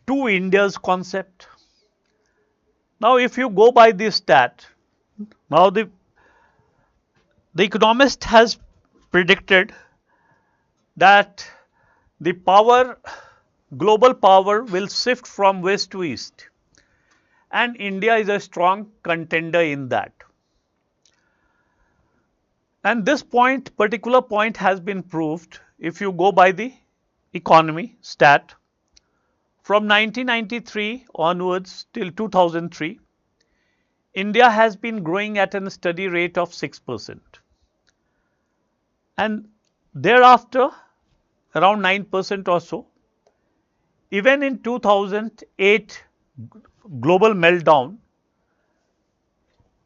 to India's concept. Now if you go by this stat, now the economist has predicted that the global power will shift from west to east, and India is a strong contender in that. And this particular point has been proved if you go by the economy stat. From 1993 onwards till 2003, India has been growing at a steady rate of 6%. And thereafter, around 9% or so. Even in 2008 global meltdown,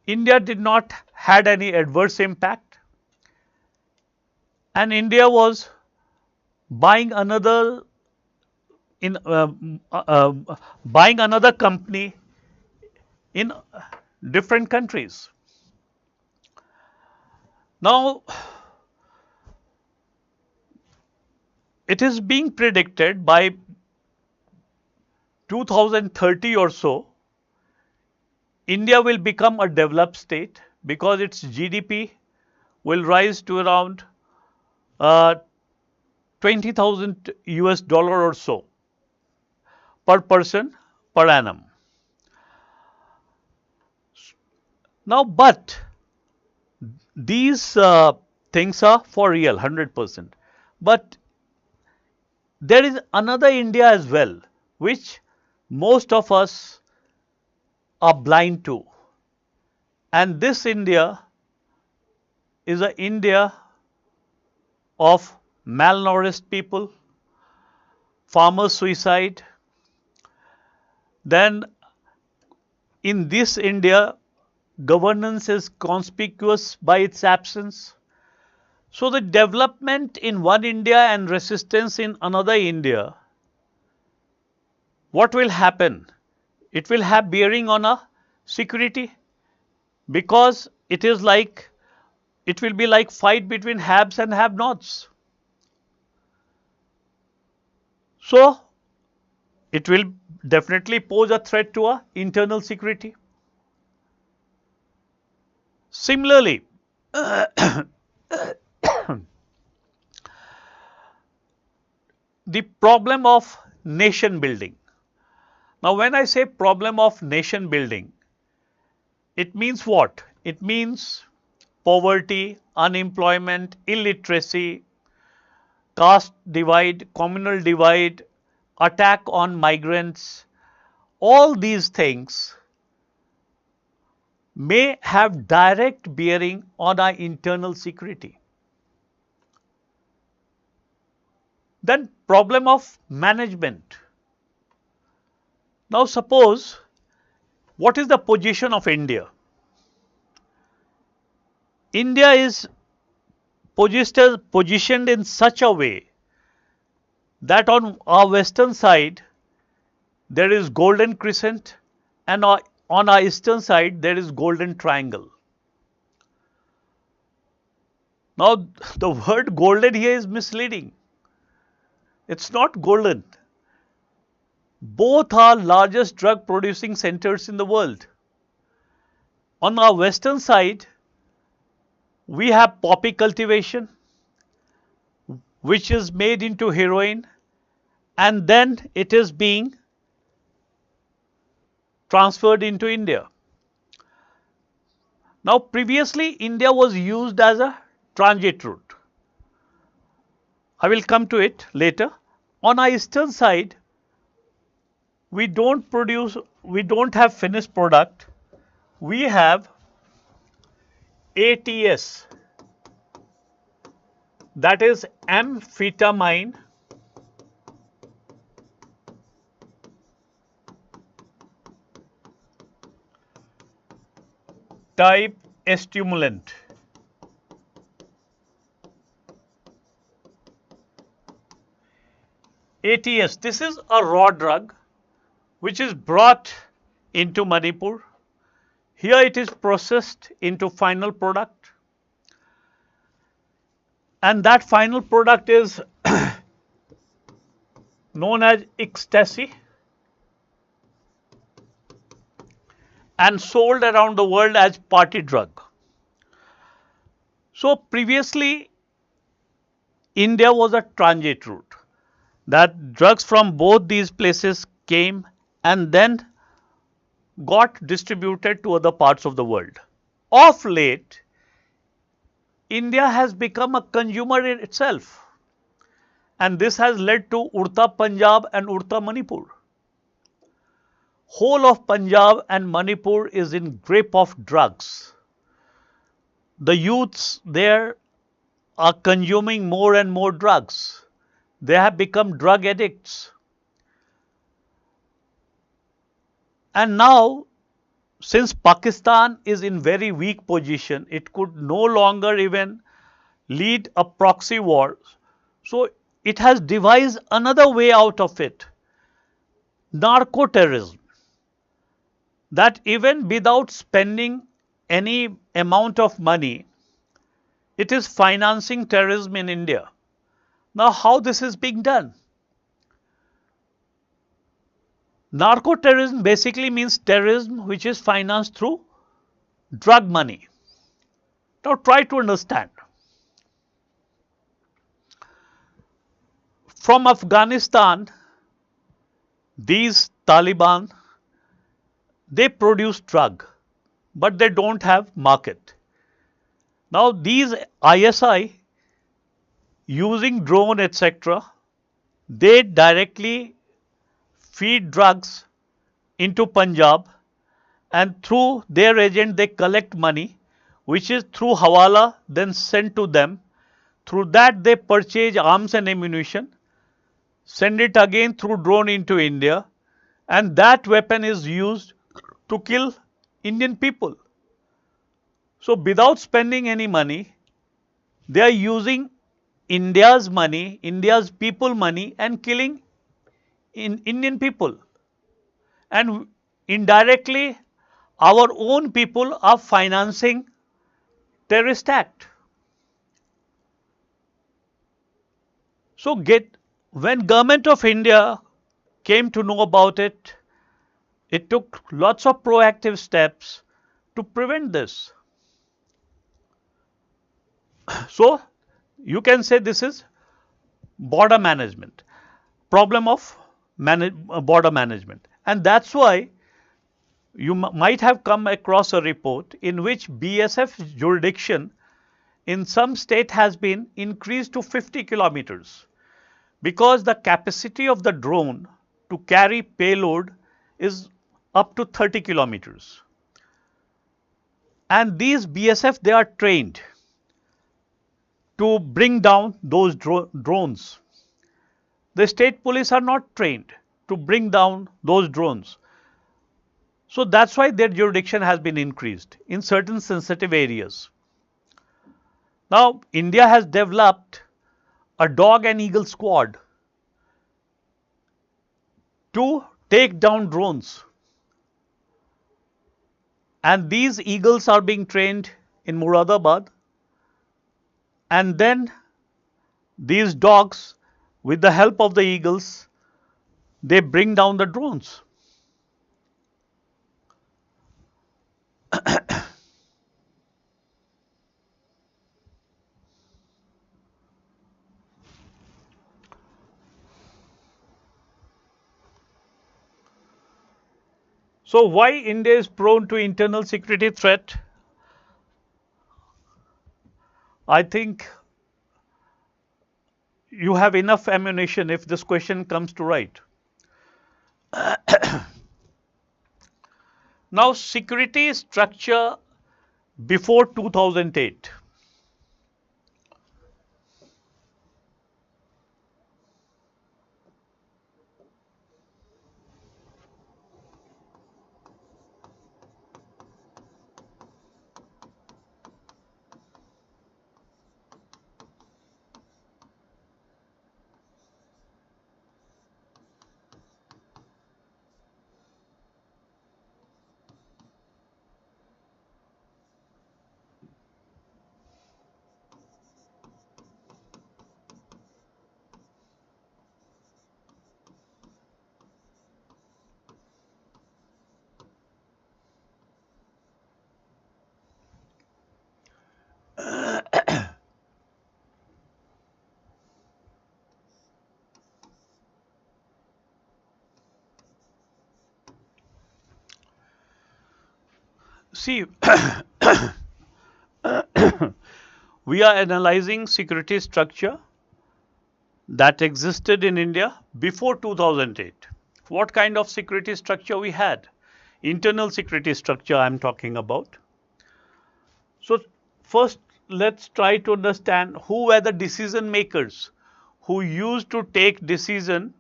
India did not had any adverse impact, and India was buying another buying another company in different countries. Now, it is being predicted by 2030 or so, India will become a developed state because its GDP will rise to around 20,000 US dollar or so per person per annum. Now, but these things are for real 100%. But there is another India as well, which most of us are blind to. And this India is an India of malnourished people, farmer suicide. Then in this India, governance is conspicuous by its absence. So the development in one India and resistance in another India, what will happen? It will have bearing on a security, because it will be like fight between haves and have-nots. So it will definitely pose a threat to our internal security. Similarly, the problem of nation building. Now, when I say problem of nation building, it means what? It means poverty, unemployment, illiteracy, caste divide, communal divide, attack on migrants. All these things may have direct bearing on our internal security. Then problem of management. Now suppose, what is the position of India? India is positioned in such a way that on our western side there is golden crescent and on our eastern side there is golden triangle. Now the word golden here is misleading. It's not golden. Both are largest drug producing centers in the world. On our western side, we have poppy cultivation, which is made into heroin, and then it is being transferred into India. Now, previously, India was used as a transit route. I will come to it later. On our eastern side, we don't have finished product. We have ATS, that is amphetamine type stimulant. ATS, this is a raw drug which is brought into Manipur. Here it is processed into final product, and that final product is known as ecstasy and sold around the world as party drug. So previously India was a transit route, that drugs from both these places came and then got distributed to other parts of the world. Of late, India has become a consumer in itself, and this has led to Urta Punjab and Urta Manipur. Whole of Punjab and Manipur is in grip of drugs. The youths there are consuming more and more drugs. They have become drug addicts. And now, since Pakistan is in very weak position, it could no longer even lead a proxy war. So it has devised another way out of it, narco-terrorism, that even without spending any amount of money, it is financing terrorism in India. Now, how this is being done? Narco-terrorism basically means terrorism which is financed through drug money. Now, try to understand. From Afghanistan, these Taliban, they produce drug, but they don't have market. Now, these ISI, using drone, etc., they directly feed drugs into Punjab, and through their agent they collect money, which is through Hawala then sent to them. Through that they purchase arms and ammunition, send it again through drone into India, and that weapon is used to kill Indian people. So without spending any money, they are using India's money, India's people money, and killing Indian people. And indirectly, our own people are financing terrorist act. So when government of India came to know about it, it took lots of proactive steps to prevent this. So you can say this is border management, problem of border management, and that's why you might have come across a report in which BSF jurisdiction in some state has been increased to 50 kilometers because the capacity of the drone to carry payload is up to 30 kilometers. And these BSF, they are trained to bring down those drones. The state police are not trained to bring down those drones. So that's why their jurisdiction has been increased in certain sensitive areas. Now, India has developed a dog and eagle squad to take down drones. And these eagles are being trained in Muradabad. And then these dogs, with the help of the eagles, they bring down the drones. So why India is prone to internal security threat? I think you have enough ammunition if this question comes to right. Now, security structure before 2008. See, we are analyzing security structure that existed in India before 2008. What kind of security structure we had? Internal security structure I am talking about. So first let's try to understand who were the decision makers who used to take decision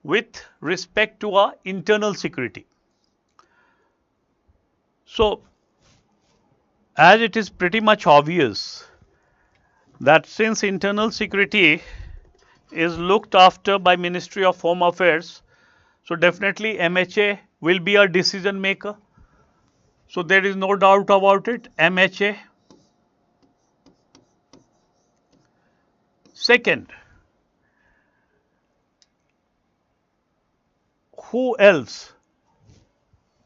with respect to our internal security. So as it is pretty much obvious that since internal security is looked after by Ministry of Home Affairs, so definitely MHA will be a decision maker. So there is no doubt about it, MHA. Second, who else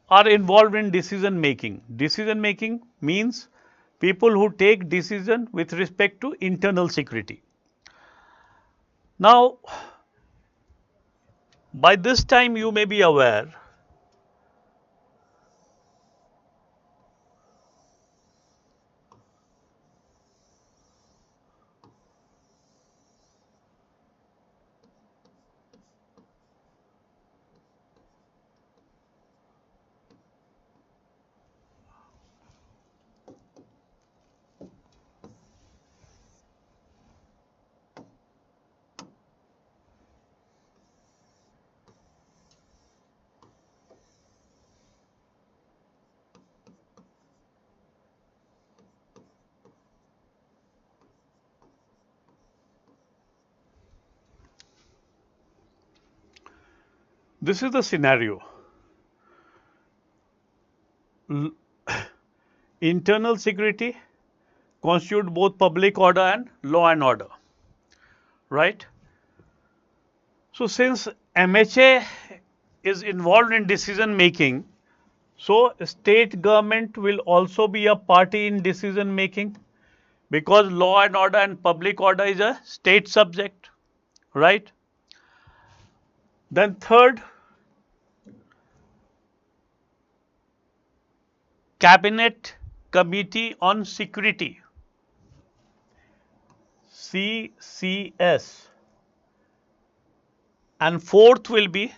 are involved in decision making? Decision making means people who take decision with respect to internal security. Now, by this time you may be aware this is the scenario. Internal security constitute both public order and law and order, right? So since MHA is involved in decision making, so state government will also be a party in decision making because law and order and public order is a state subject, right? Then third, Cabinet Committee on Security, CCS. And fourth will be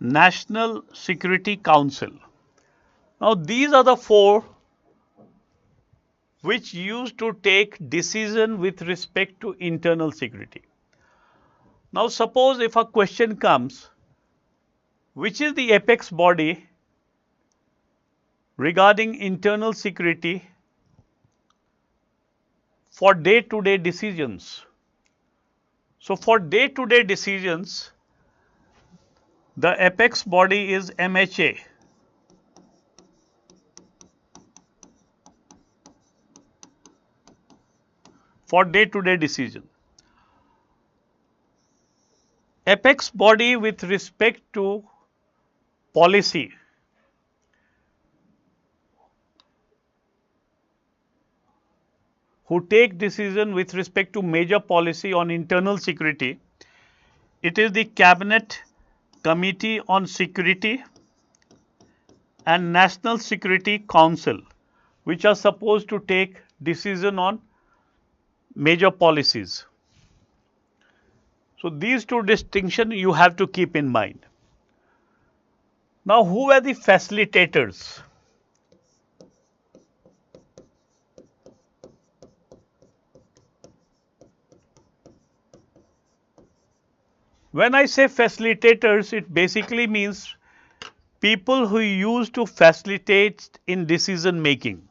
National Security Council. Now these are the four which used to take decision with respect to internal security. Now suppose if a question comes, which is the apex body regarding internal security for day-to-day decisions? So for day-to-day decisions, the apex body is MHA. For day-to-day decision. Apex body with respect to policy, who take decision with respect to major policy on internal security, it is the Cabinet Committee on Security and National Security Council, which are supposed to take decision on major policies. So these two distinctions you have to keep in mind. Now, who are the facilitators? When I say facilitators, it basically means people who used to facilitate in decision making.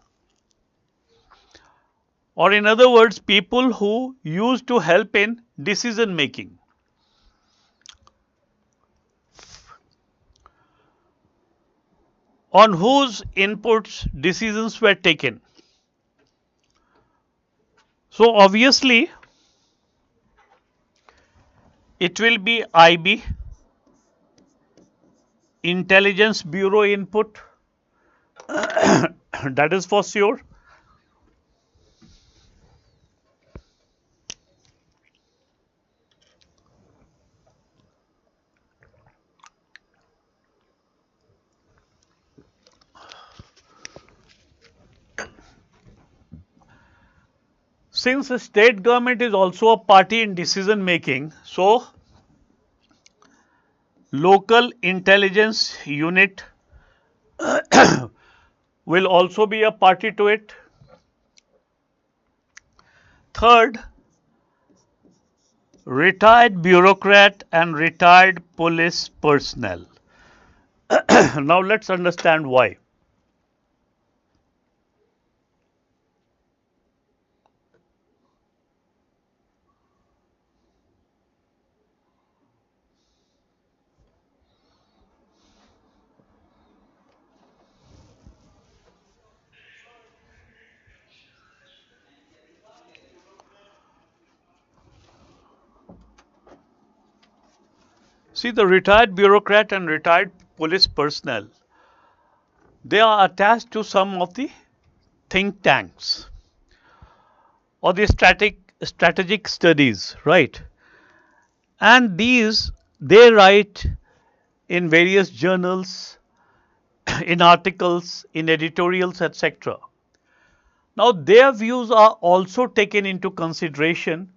Or in other words, people who used to help in decision making. On whose inputs decisions were taken. So obviously, it will be IB, Intelligence Bureau input, that is for sure. Since the state government is also a party in decision making, so local intelligence unit will also be a party to it. Third, retired bureaucrat and retired police personnel. Now let's understand why. See, the retired bureaucrat and retired police personnel, they are attached to some of the think tanks or the strategic studies, right? And these, they write in various journals, in articles, in editorials, etc. Now, their views are also taken into consideration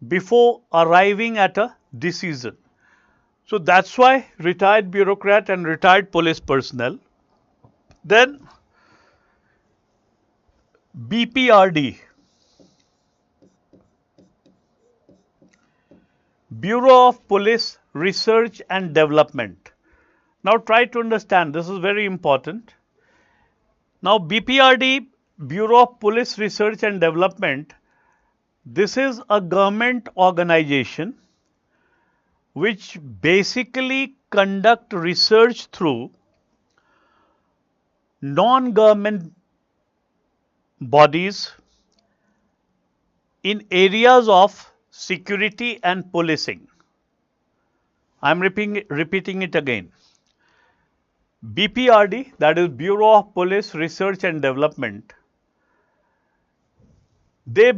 before arriving at a decision. So that's why retired bureaucrat and retired police personnel. Then BPRD, Bureau of Police Research and Development. Now try to understand, this is very important. Now BPRD, Bureau of Police Research and Development, this is a government organization which basically conduct research through non-government bodies in areas of security and policing. I am repeating it again. BPRD, that is Bureau of Police Research and Development, they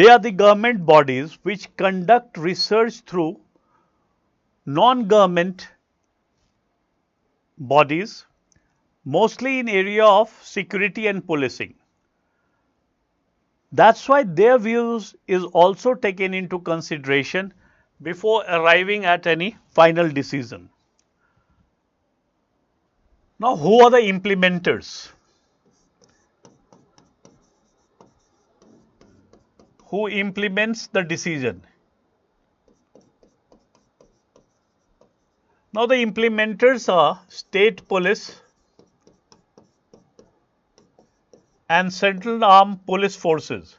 are the government bodies which conduct research through non-government bodies, mostly in area of security and policing. That's why their views is also taken into consideration before arriving at any final decision. Now, who are the implementers? Who implements the decision? Now, the implementers are state police and central armed police forces.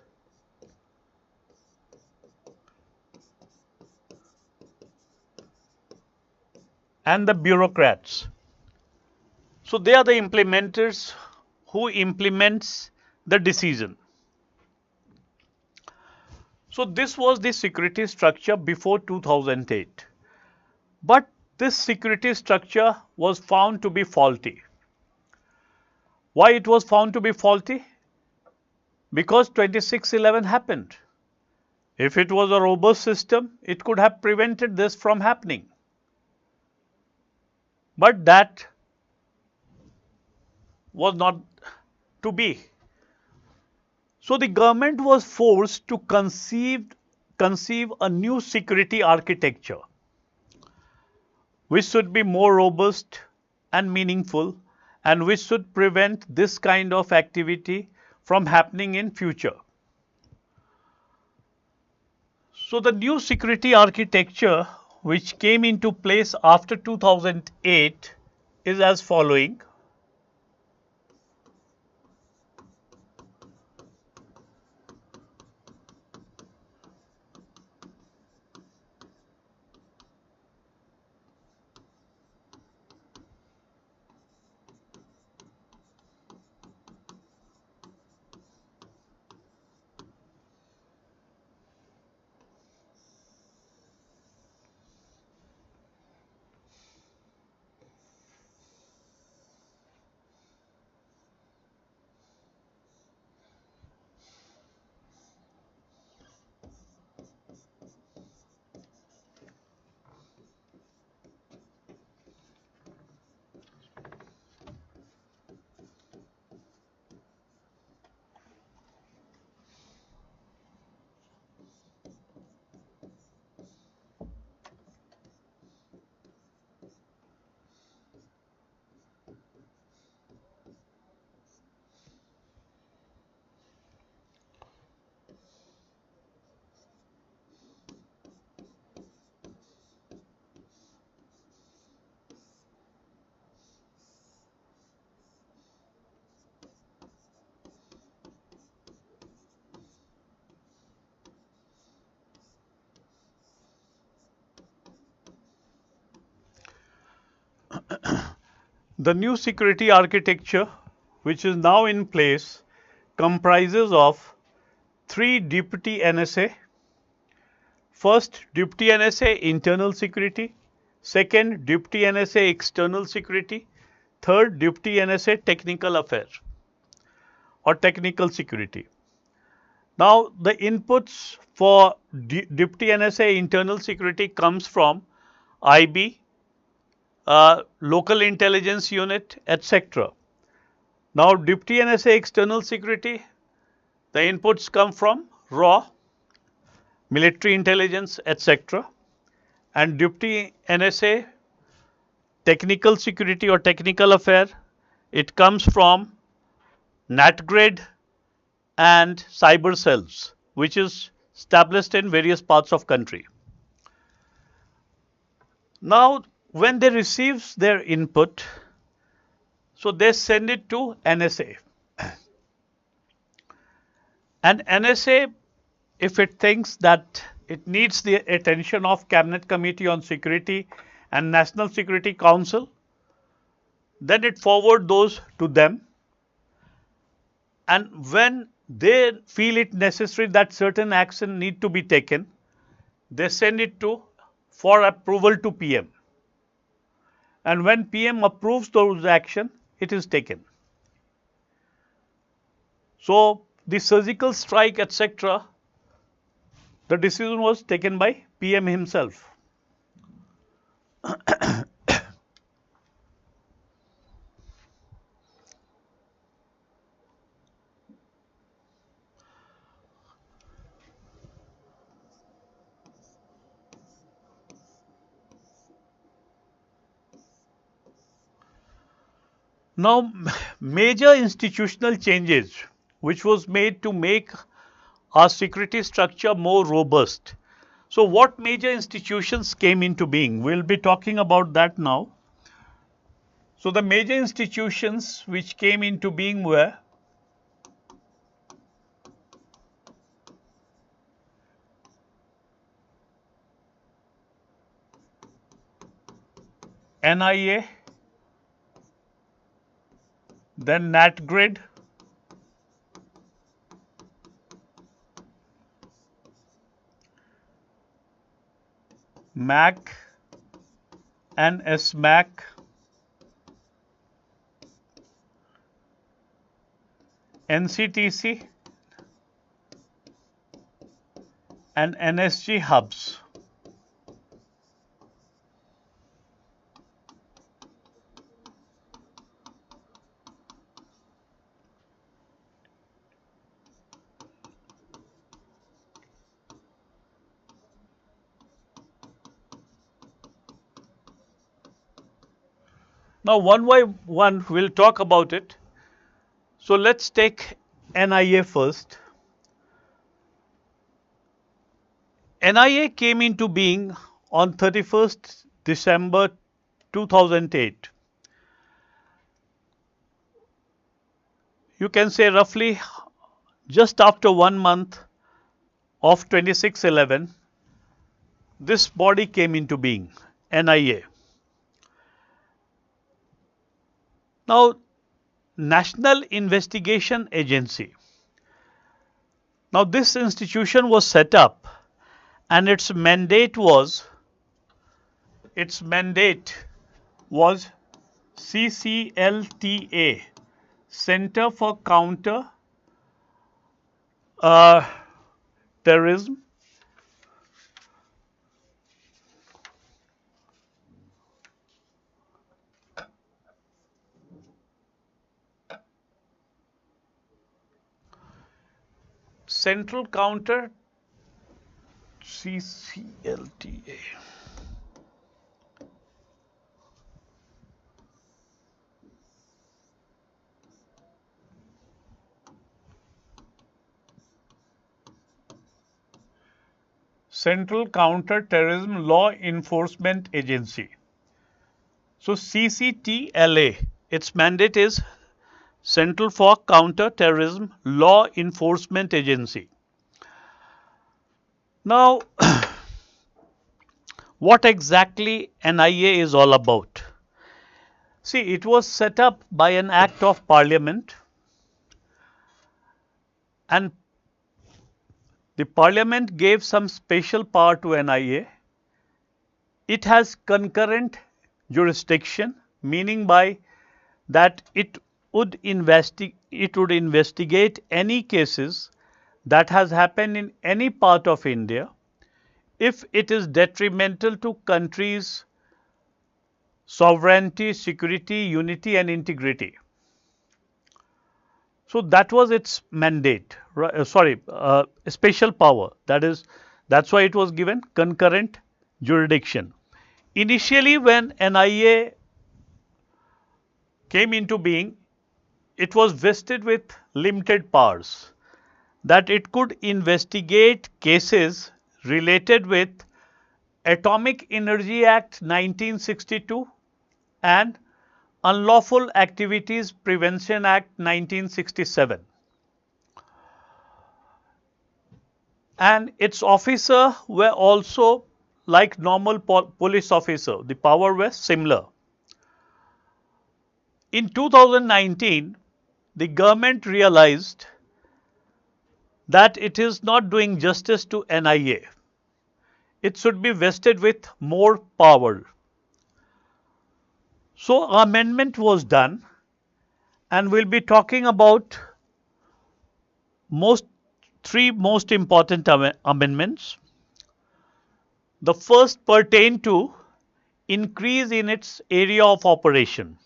And the bureaucrats. So, they are the implementers who implements the decision. So, this was the security structure before 2008. But this security structure was found to be faulty. Why it was found to be faulty? Because 26/11 happened. If it was a robust system, it could have prevented this from happening. But that was not to be. So the government was forced to conceive a new security architecture which should be more robust and meaningful, and which should prevent this kind of activity from happening in future. So the new security architecture which came into place after 2008 is as following. The new security architecture which is now in place comprises of 3 deputy NSA. First, deputy NSA internal security. Second, deputy NSA external security. Third, deputy NSA technical affairs or technical security. Now, the inputs for deputy NSA internal security comes from IB, local intelligence unit, etc. Now, deputy NSA external security, the inputs come from RAW, military intelligence, etc. And deputy NSA technical security or technical affair, it comes from NatGrid and cyber cells, which is established in various parts of country. Now, when they receive their input, so they send it to NSA. And NSA, if it thinks that it needs the attention of Cabinet Committee on Security and National Security Council, then it forward those to them. And when they feel it necessary that certain action need to be taken, they send it to for approval to PM. and when PM approves those action, it is taken. So the surgical strike, etc., the decision was taken by PM himself. Now, major institutional changes which was made to make our security structure more robust. So, what major institutions came into being? We'll be talking about that now. So, the major institutions which came into being were NIA, then NatGrid, MAC and SMAC, NCTC and NSG hubs. Now, one by one, we'll talk about it. So, let's take NIA first. NIA came into being on 31st December 2008. You can say roughly just after 1 month of 26/11, this body came into being, NIA. Now, National Investigation Agency. Now, this institution was set up and its mandate was CCLTA, Center for Counter Terrorism, Central Counter CCLTA. Central Counter Terrorism Law Enforcement Agency. So CCTLA, its mandate is Central for Counter Terrorism Law Enforcement Agency. Now, what exactly NIA is all about? See, it was set up by an act of parliament, and the parliament gave some special power to NIA. It has concurrent jurisdiction, meaning by that it would investigate any cases that has happened in any part of India if it is detrimental to country's sovereignty, security, unity and integrity. So that was its mandate, special power. That's why it was given concurrent jurisdiction. Initially, when NIA came into being, it was vested with limited powers, that it could investigate cases related with Atomic Energy Act 1962 and Unlawful Activities Prevention Act 1967. And its officer were also like normal police officer. The power was similar. In 2019, the government realized that it is not doing justice to NIA. It should be vested with more power. So amendment was done, and we'll be talking about most three most important amendments. The first pertained to increase in its area of operation.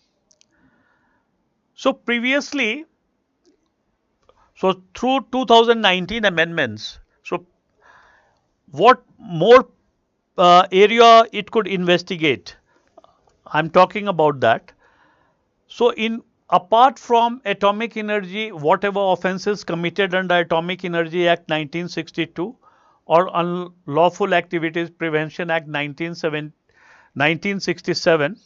So previously, so through 2019 amendments, so what more area it could investigate? I'm talking about that. So in apart from atomic energy, whatever offences committed under Atomic Energy Act 1962 or Unlawful Activities Prevention Act 1967,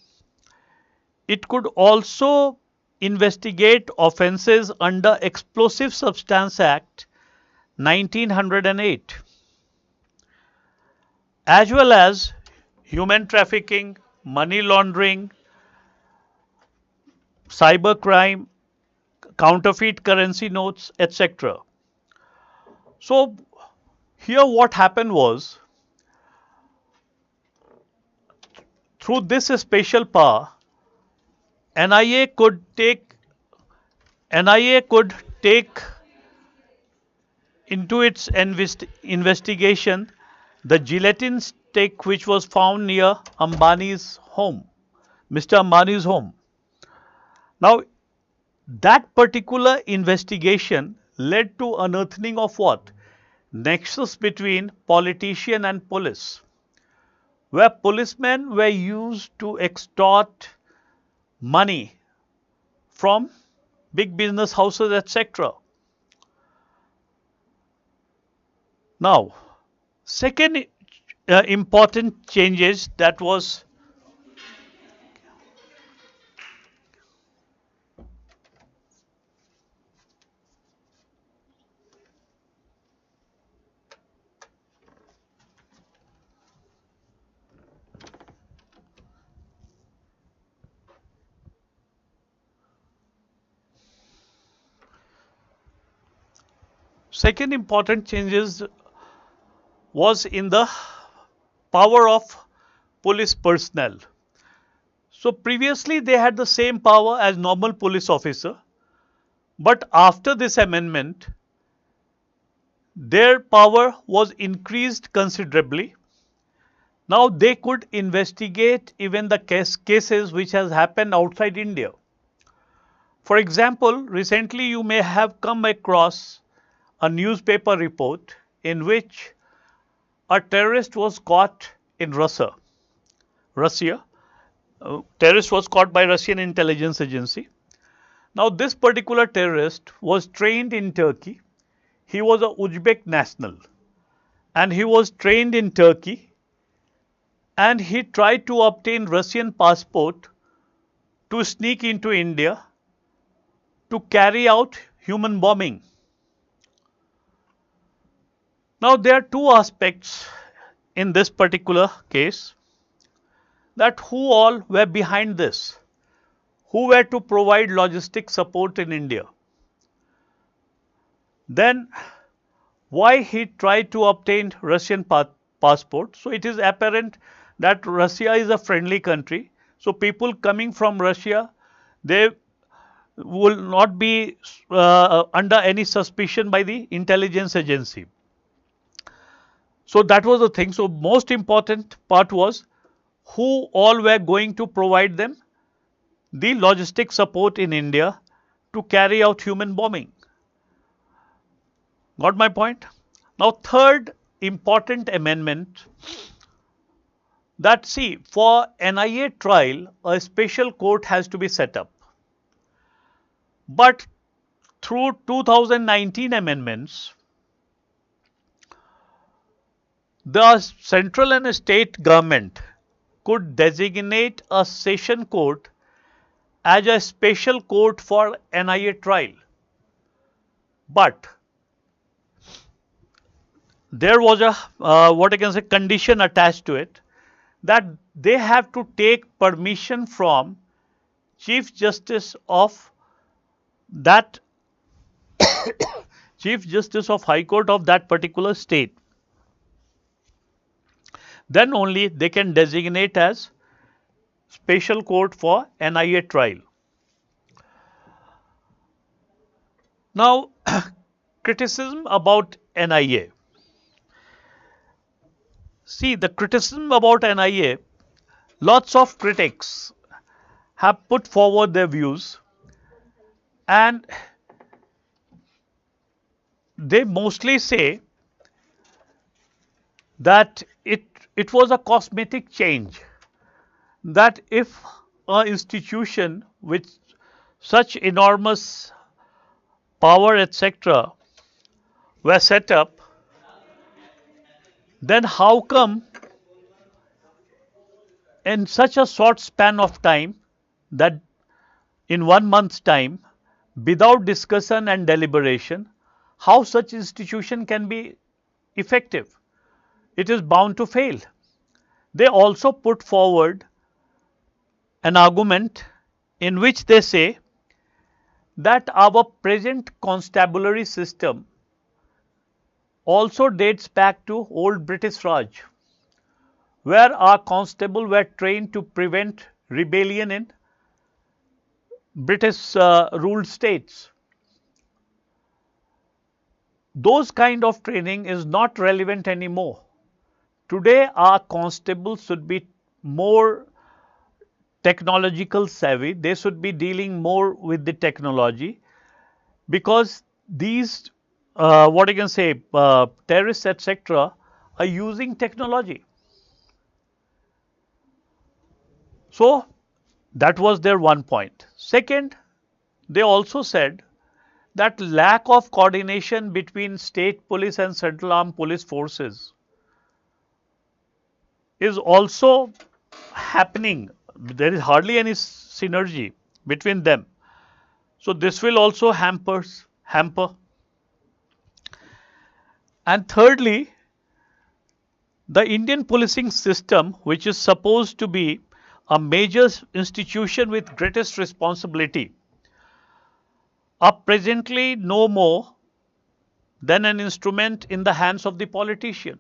it could also investigate offences under Explosive Substance Act 1908, as well as human trafficking, money laundering, cybercrime, counterfeit currency notes, etc. So here what happened was, through this special power, NIA could take NIA could take into its investigation the gelatin stick which was found near Ambani's home, Mr. Ambani's home. Now, that particular investigation led to unearthing of what? Nexus between politician and police, where policemen were used to extort money from big business houses, etc. Now, second important changes that was second important changes was in the power of police personnel. So previously they had the same power as normal police officer, but after this amendment their power was increased considerably. Now they could investigate even the cases which has happened outside India. For example, recently you may have come across a newspaper report in which a terrorist was caught in Russia. Terrorist was caught by Russian intelligence agency. Now this particular terrorist was trained in Turkey. He was a Uzbek national and he was trained in Turkey, and he tried to obtain Russian passport to sneak into India to carry out human bombing. Now there are two aspects in this particular case, that who all were behind this, who were to provide logistic support in India. Then why he tried to obtain Russian passport. So it is apparent that Russia is a friendly country. So people coming from Russia, they will not be under any suspicion by the intelligence agency. So that was the thing. So most important part was who all were going to provide them the logistic support in India to carry out human bombing. Got my point? Now third important amendment, that see, for NIA trial a special court has to be set up. But through 2019 amendments, the central and state government could designate a session court as a special court for NIA trial. But there was a what I can say condition attached to it, that they have to take permission from Chief Justice of that Chief Justice of High Court of that particular state. Then only they can designate as special court for NIA trial. Now, criticism about NIA. See, the criticism about NIA, lots of critics have put forward their views, and they mostly say that it was a cosmetic change, that if an institution with such enormous power, etc., were set up, then how come in such a short span of time, that in 1 month's time, without discussion and deliberation, how such institution can be effective? It is bound to fail. They also put forward an argument in which they say that our present constabulary system also dates back to old British Raj, where our constables were trained to prevent rebellion in British ruled states. Those kind of training is not relevant anymore. Today our constables should be more technological savvy. They should be dealing more with the technology, because these what you can say terrorists, etc., are using technology. So that was their one point. Second, they also said that lack of coordination between state police and central armed police forces is also happening. There is hardly any synergy between them. So this will also hamper. And thirdly, the Indian policing system, which is supposed to be a major institution with greatest responsibility, are presently no more than an instrument in the hands of the politician.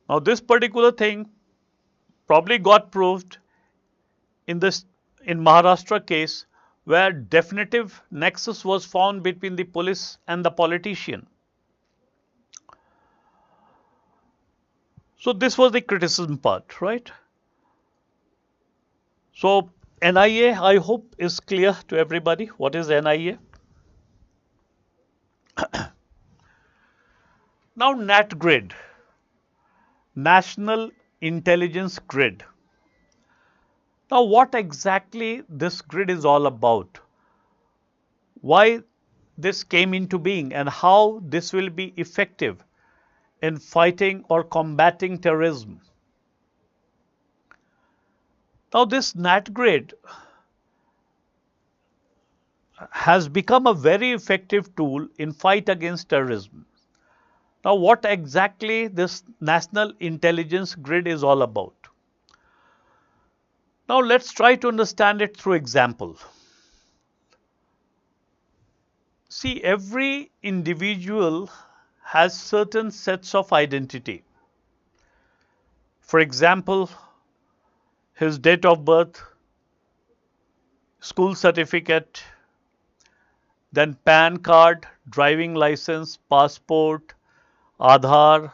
Now this particular thing probably got proved in Maharashtra case, where definitive nexus was found between the police and the politician. So this was the criticism part, right? So NIA, I hope, is clear to everybody. What is NIA? Now NAT grid, National Intelligence Grid. Now what exactly this grid is all about? Why this came into being and how this will be effective in fighting or combating terrorism. Now this NAT grid has become a very effective tool in fight against terrorism. Now what exactly this National Intelligence Grid is all about? Now let's try to understand it through example. See, every individual has certain sets of identity. For example, his date of birth, school certificate, then PAN card, driving license, passport, Aadhaar,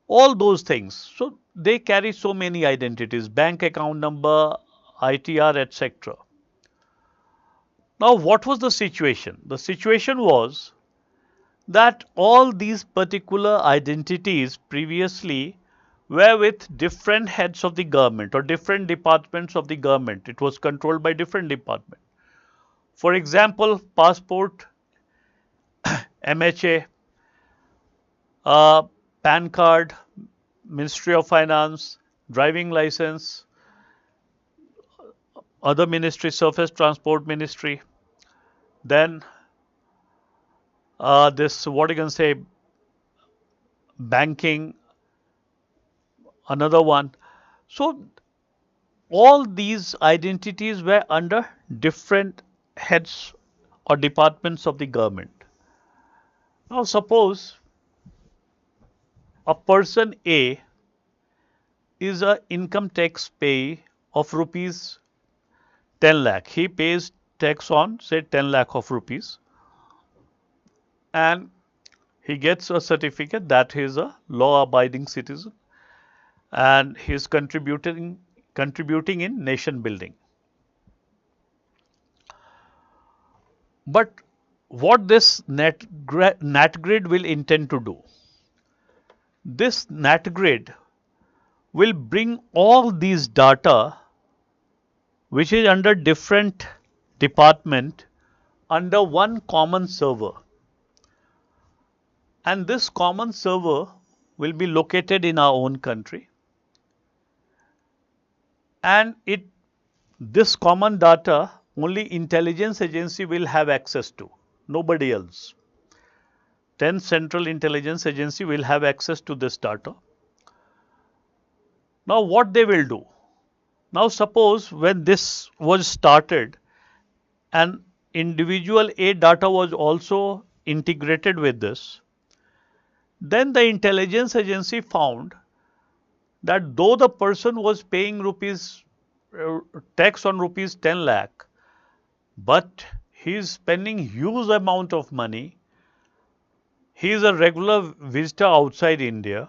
all those things. So they carry so many identities, bank account number, ITR, etc. Now what was the situation? The situation was that all these particular identities previously were with different heads of the government or different departments of the government. It was controlled by different departments. For example, passport, MHA, PAN card, Ministry of Finance, driving license, other ministry, Surface Transport Ministry, then this, what you can say, banking, another one. So all these identities were under different heads or departments of the government. Now suppose a person A is a income tax payee of rupees 10 lakh. He pays tax on say 10 lakh of rupees, and he gets a certificate that he is a law abiding citizen and he is contributing in nation building. But what this NAT grid will intend to do? This NAT grid will bring all these data which is under different department under one common server, and this common server will be located in our own country, and this common data only intelligence agency will have access to, nobody else. 10 central intelligence agency will have access to this data. Now what they will do? Now suppose when this was started and individual A data was also integrated with this, then the intelligence agency found that though the person was paying tax on rupees 10 lakh, but he is spending huge amount of money. He is a regular visitor outside India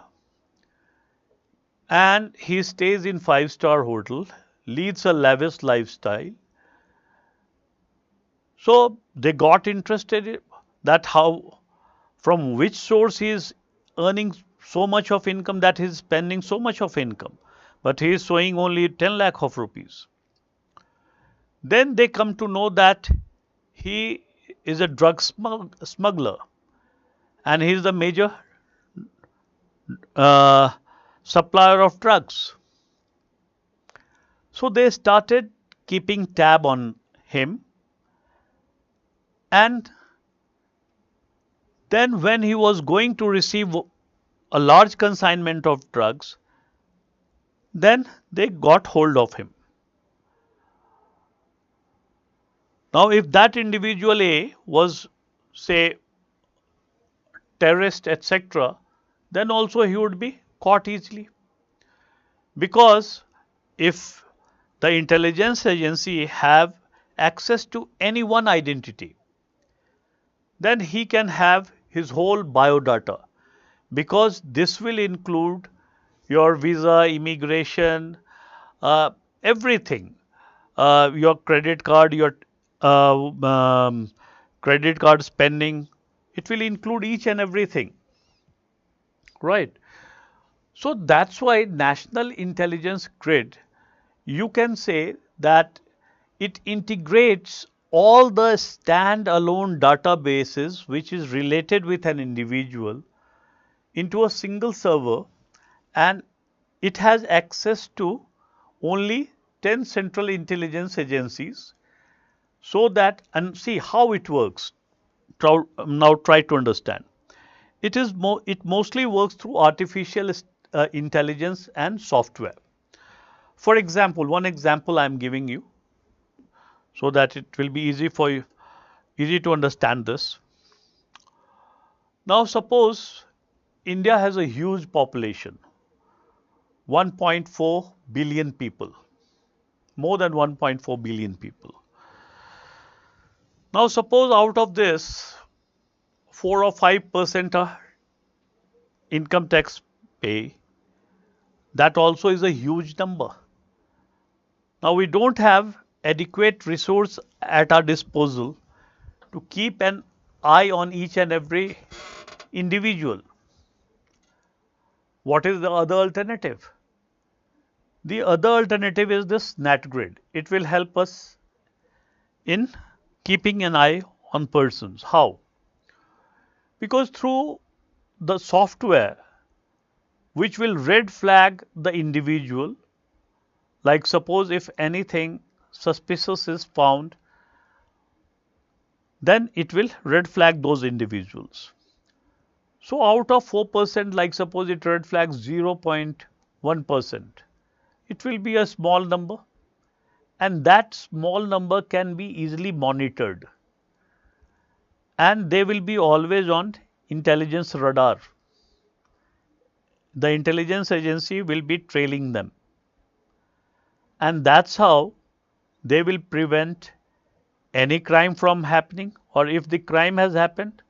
and he stays in 5-star hotel, leads a lavish lifestyle. So they got interested that from which source he is earning so much of income that he is spending so much of income, but he is showing only 10 lakh of rupees. Then they come to know that he is a drug smuggler and he is the major supplier of drugs. So they started keeping tab on him, and then when he was going to receive a large consignment of drugs, then they got hold of him. Now if that individual A was say terrorist etc., then also he would be caught easily, because if the intelligence agency have access to any one identity, then he can have his whole biodata, because this will include your visa, immigration, everything, your credit card, your uh, um, credit card spending. It will include each and everything, right? So that's why National Intelligence Grid, you can say that it integrates all the standalone databases which is related with an individual into a single server, and it has access to only 10 central intelligence agencies, so that, and see how it works. Now try to understand. It mostly works through artificial intelligence and software. For example, one example I am giving you so that it will be easy to understand this. Now suppose India has a huge population, 1.4 billion people, more than 1.4 billion people. Now suppose out of this 4 or 5% are income tax pay, that also is a huge number. Now we don't have adequate resource at our disposal to keep an eye on each and every individual. What is the other alternative? The other alternative is this NAT grid. It will help us in keeping an eye on persons. How? Because through the software which will red flag the individual, like suppose if anything suspicious is found, then it will red flag those individuals. So out of 4%, like suppose it red flags 0.1%, it will be a small number, and that small number can be easily monitored, and they will be always on intelligence radar. The intelligence agency will be trailing them. and that's how they will prevent any crime from happening, or if the crime has happened,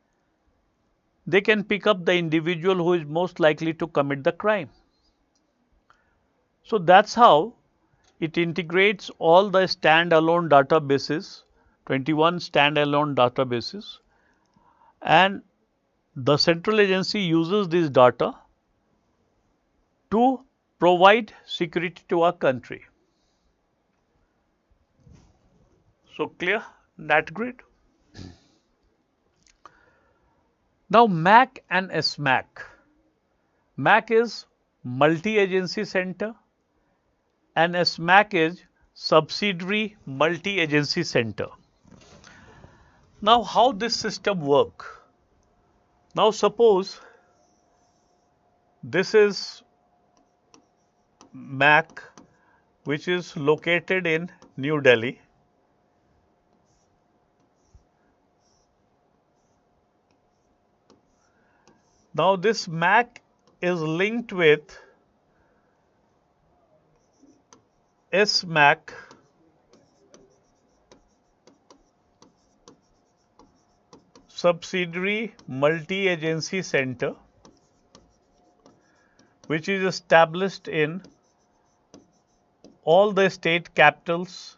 they can pick up the individual who is most likely to commit the crime. So that's how it integrates all the standalone databases, 21 standalone databases, and the central agency uses this data to provide security to our country. So clear that grid? Now MAC and SMAC. MAC is multi-agency center and SMAC is subsidiary multi-agency center. Now how this system work? Now suppose this is MAC which is located in New Delhi. Now this MAC is linked with SMAC subsidiary multi-agency center, which is established in all the state capitals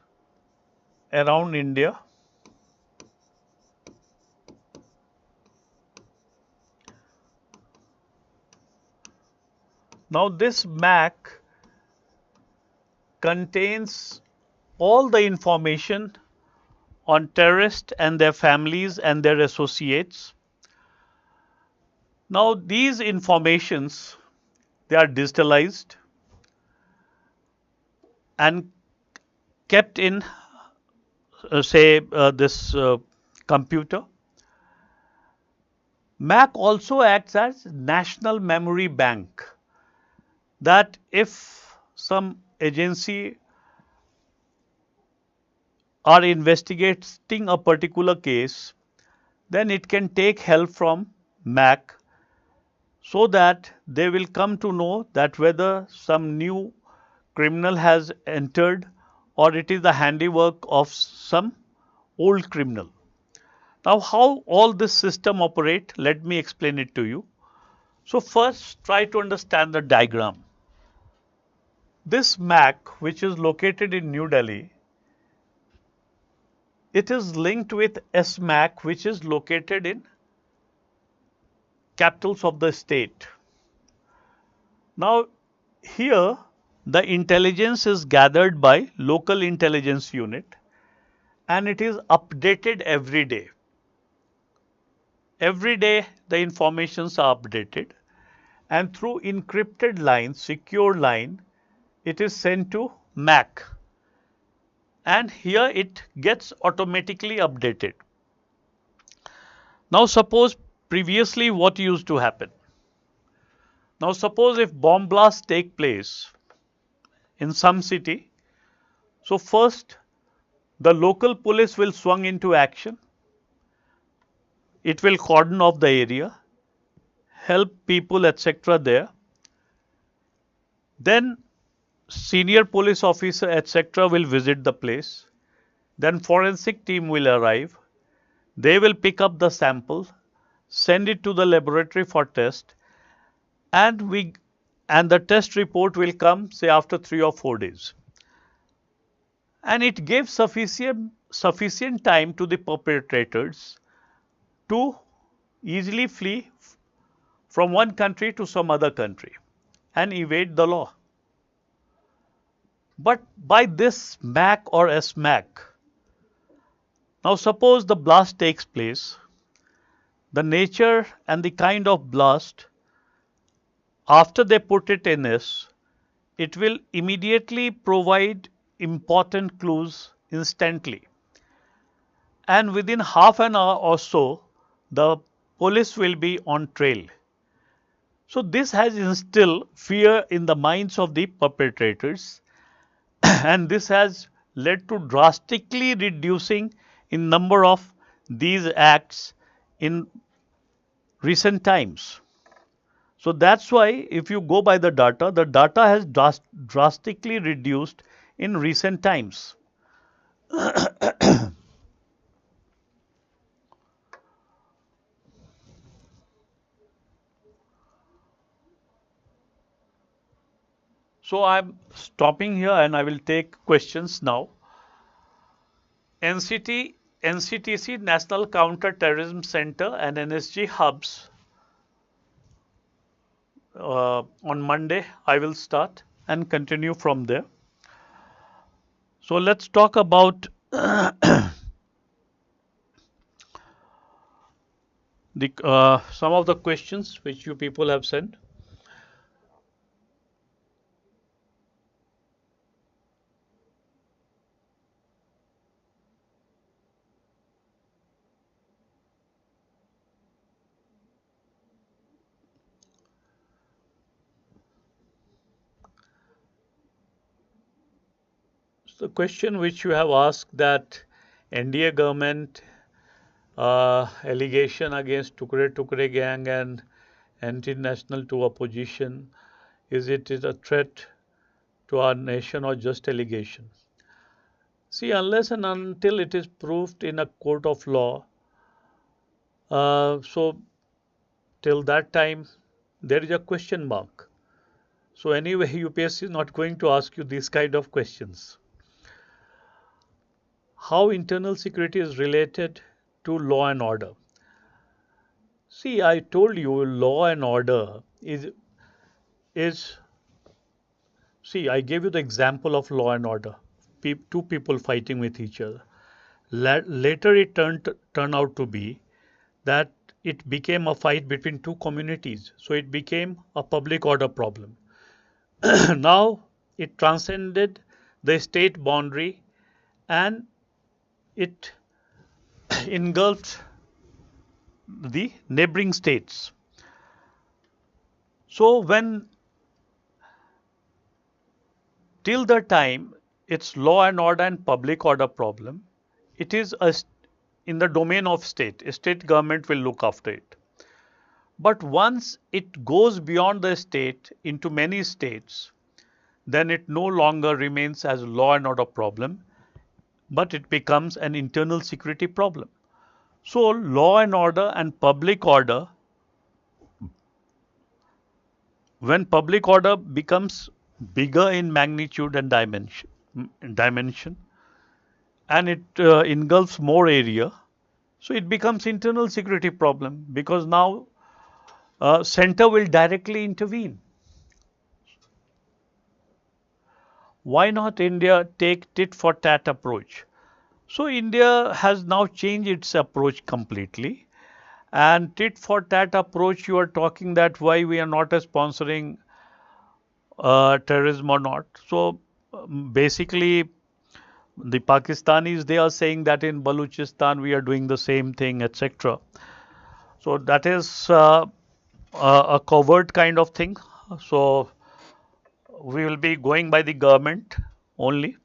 around India. Now this MAC contains all the information on terrorists and their families and their associates. Now these informations, they are digitalized and kept in this computer. MAC also acts as national memory bank, that if some agency are investigating a particular case, then it can take help from MAC so that they will come to know that whether some new criminal has entered or it is the handiwork of some old criminal. Now how all this system operate, let me explain it to you. So first try to understand the diagram. This MAC which is located in New Delhi, it is linked with SMAC which is located in capitals of the state. Now here the intelligence is gathered by local intelligence unit and it is updated every day. Every day the informations are updated and through encrypted line, secure line, it is sent to MAC and here it gets automatically updated. Now suppose previously what used to happen? Now suppose if bomb blasts take place in some city, so first the local police will swung into action. It will cordon off the area, help people etc. there. Then senior police officer etc. will visit the place. Then forensic team will arrive. They will pick up the sample, send it to the laboratory for test, and the test report will come say after 3 or 4 days. And it gives sufficient time to the perpetrators to easily flee from one country to some other country and evade the law. But by this MAC or SMAC, now suppose the blast takes place, the nature and the kind of blast, after they put it in this, it will immediately provide important clues instantly. And within half an hour or so, the police will be on trail. So this has instilled fear in the minds of the perpetrators and this has led to drastically reducing in number of these acts in recent times. So that's why if you go by the data has drastically reduced in recent times. So I'm stopping here and I will take questions now. NCTC National Counter-Terrorism Center and NSG hubs. On Monday, I will start and continue from there. So let's talk about some of the questions which you people have sent. So the question which you have asked that NDA government allegation against Tukre gang and anti-national to opposition, is it a threat to our nation or just allegation? See, unless and until it is proved in a court of law, so till that time there is a question mark. So anyway, UPSC is not going to ask you these kind of questions. How internal security is related to law and order? See, I told you law and order is see, I gave you the example of law and order. Two people fighting with each other. Later it turned out to be that it became a fight between two communities. So it became a public order problem. Now it transcended the state boundary and it engulfed the neighboring states. So when till the time it's law and order and public order problem, it is in the domain of state. A state government will look after it. But once it goes beyond the state into many states, then it no longer remains as a law and order problem, but it becomes an internal security problem. So law and order and public order, when public order becomes bigger in magnitude and dimension and it engulfs more area, so it becomes internal security problem because now center will directly intervene. Why not India take tit for tat approach? So India has now changed its approach completely. And tit for tat approach, you are talking that why we are not sponsoring terrorism or not. So basically, the Pakistanis they are saying that in Balochistan we are doing the same thing, etc. So that is a covert kind of thing. So we will be going by the government only.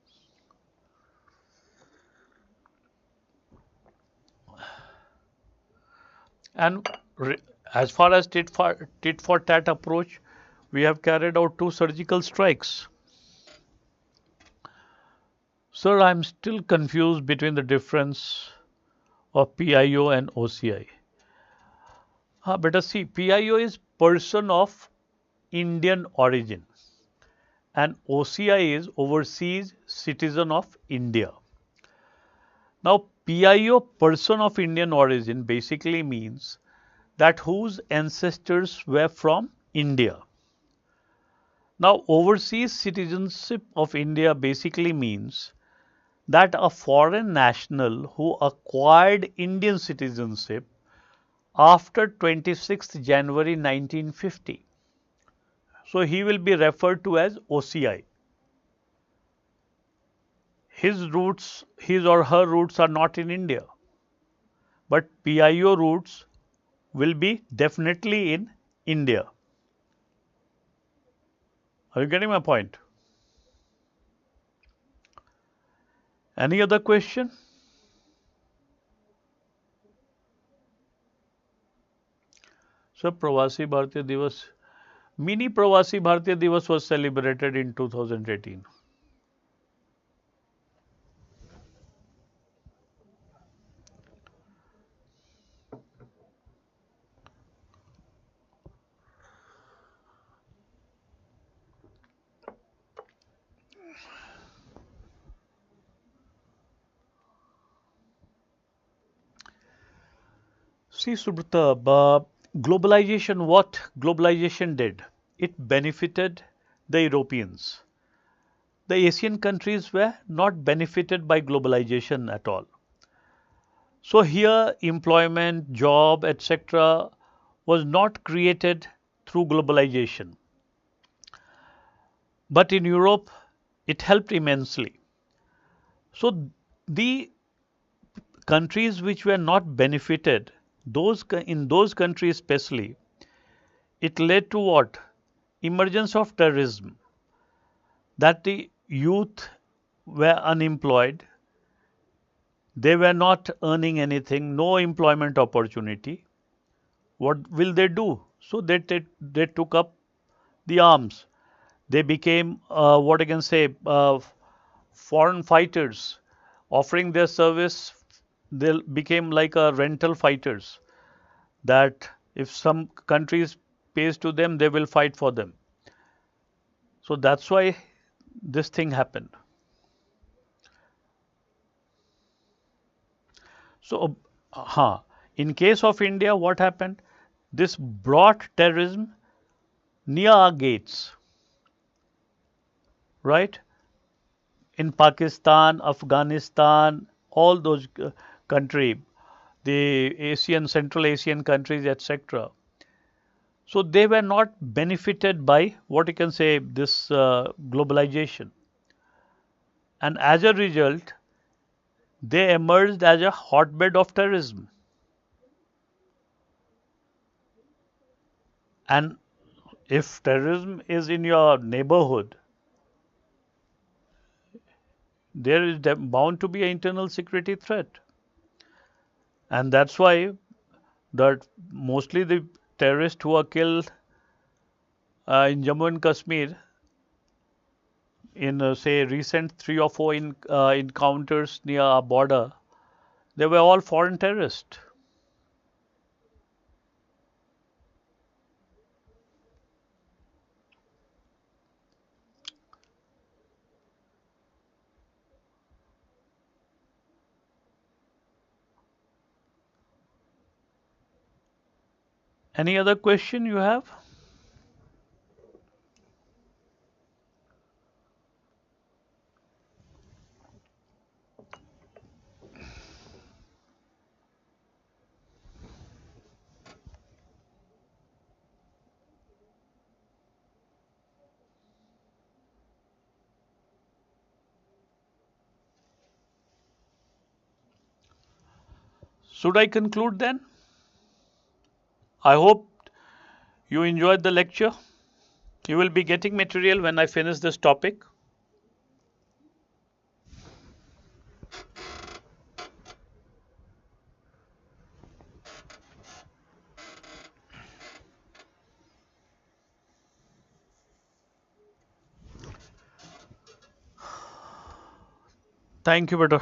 And as far as tit for tat approach, we have carried out two surgical strikes. Sir, I'm still confused between the difference of PIO and OCI. Beta see, PIO is person of Indian origin and OCI is overseas citizen of India. Now, PIO person of Indian origin basically means that whose ancestors were from India. Now, overseas citizenship of India basically means that a foreign national who acquired Indian citizenship after 26th January 1950. So he will be referred to as OCI. His roots, his or her roots are not in India, but PIO roots will be definitely in India. Are you getting my point? Any other question? So Pravasi Bharatiya Divas, mini Pravasi Bharatiya Divas was celebrated in 2018. See, Subrata, what globalization did? It benefited the Europeans. The Asian countries were not benefited by globalization at all. So here, employment, job, etc., was not created through globalization. But in Europe, it helped immensely. So the countries which were not benefited, in those countries especially, it led to what? Emergence of terrorism. That the youth were unemployed, they were not earning anything, no employment opportunity. What will they do? So they took up the arms. They became what I can say foreign fighters, offering their service. They became like a rental fighters. That if some countries pays to them, they will fight for them. So that's why this thing happened. So, in case of India, what happened? This brought terrorism near our gates, right? In Pakistan, Afghanistan, all those countries, the Central Asian countries, etc. So they were not benefited by what you can say this globalization, and as a result, they emerged as a hotbed of terrorism. And if terrorism is in your neighborhood, there is bound to be an internal security threat. And that's why that mostly the terrorists who are killed in Jammu and Kashmir in say recent 3 or 4 encounters near our border, they were all foreign terrorists. Any other question you have? Should I conclude then? I hope you enjoyed the lecture. You will be getting material when I finish this topic. Thank you, better.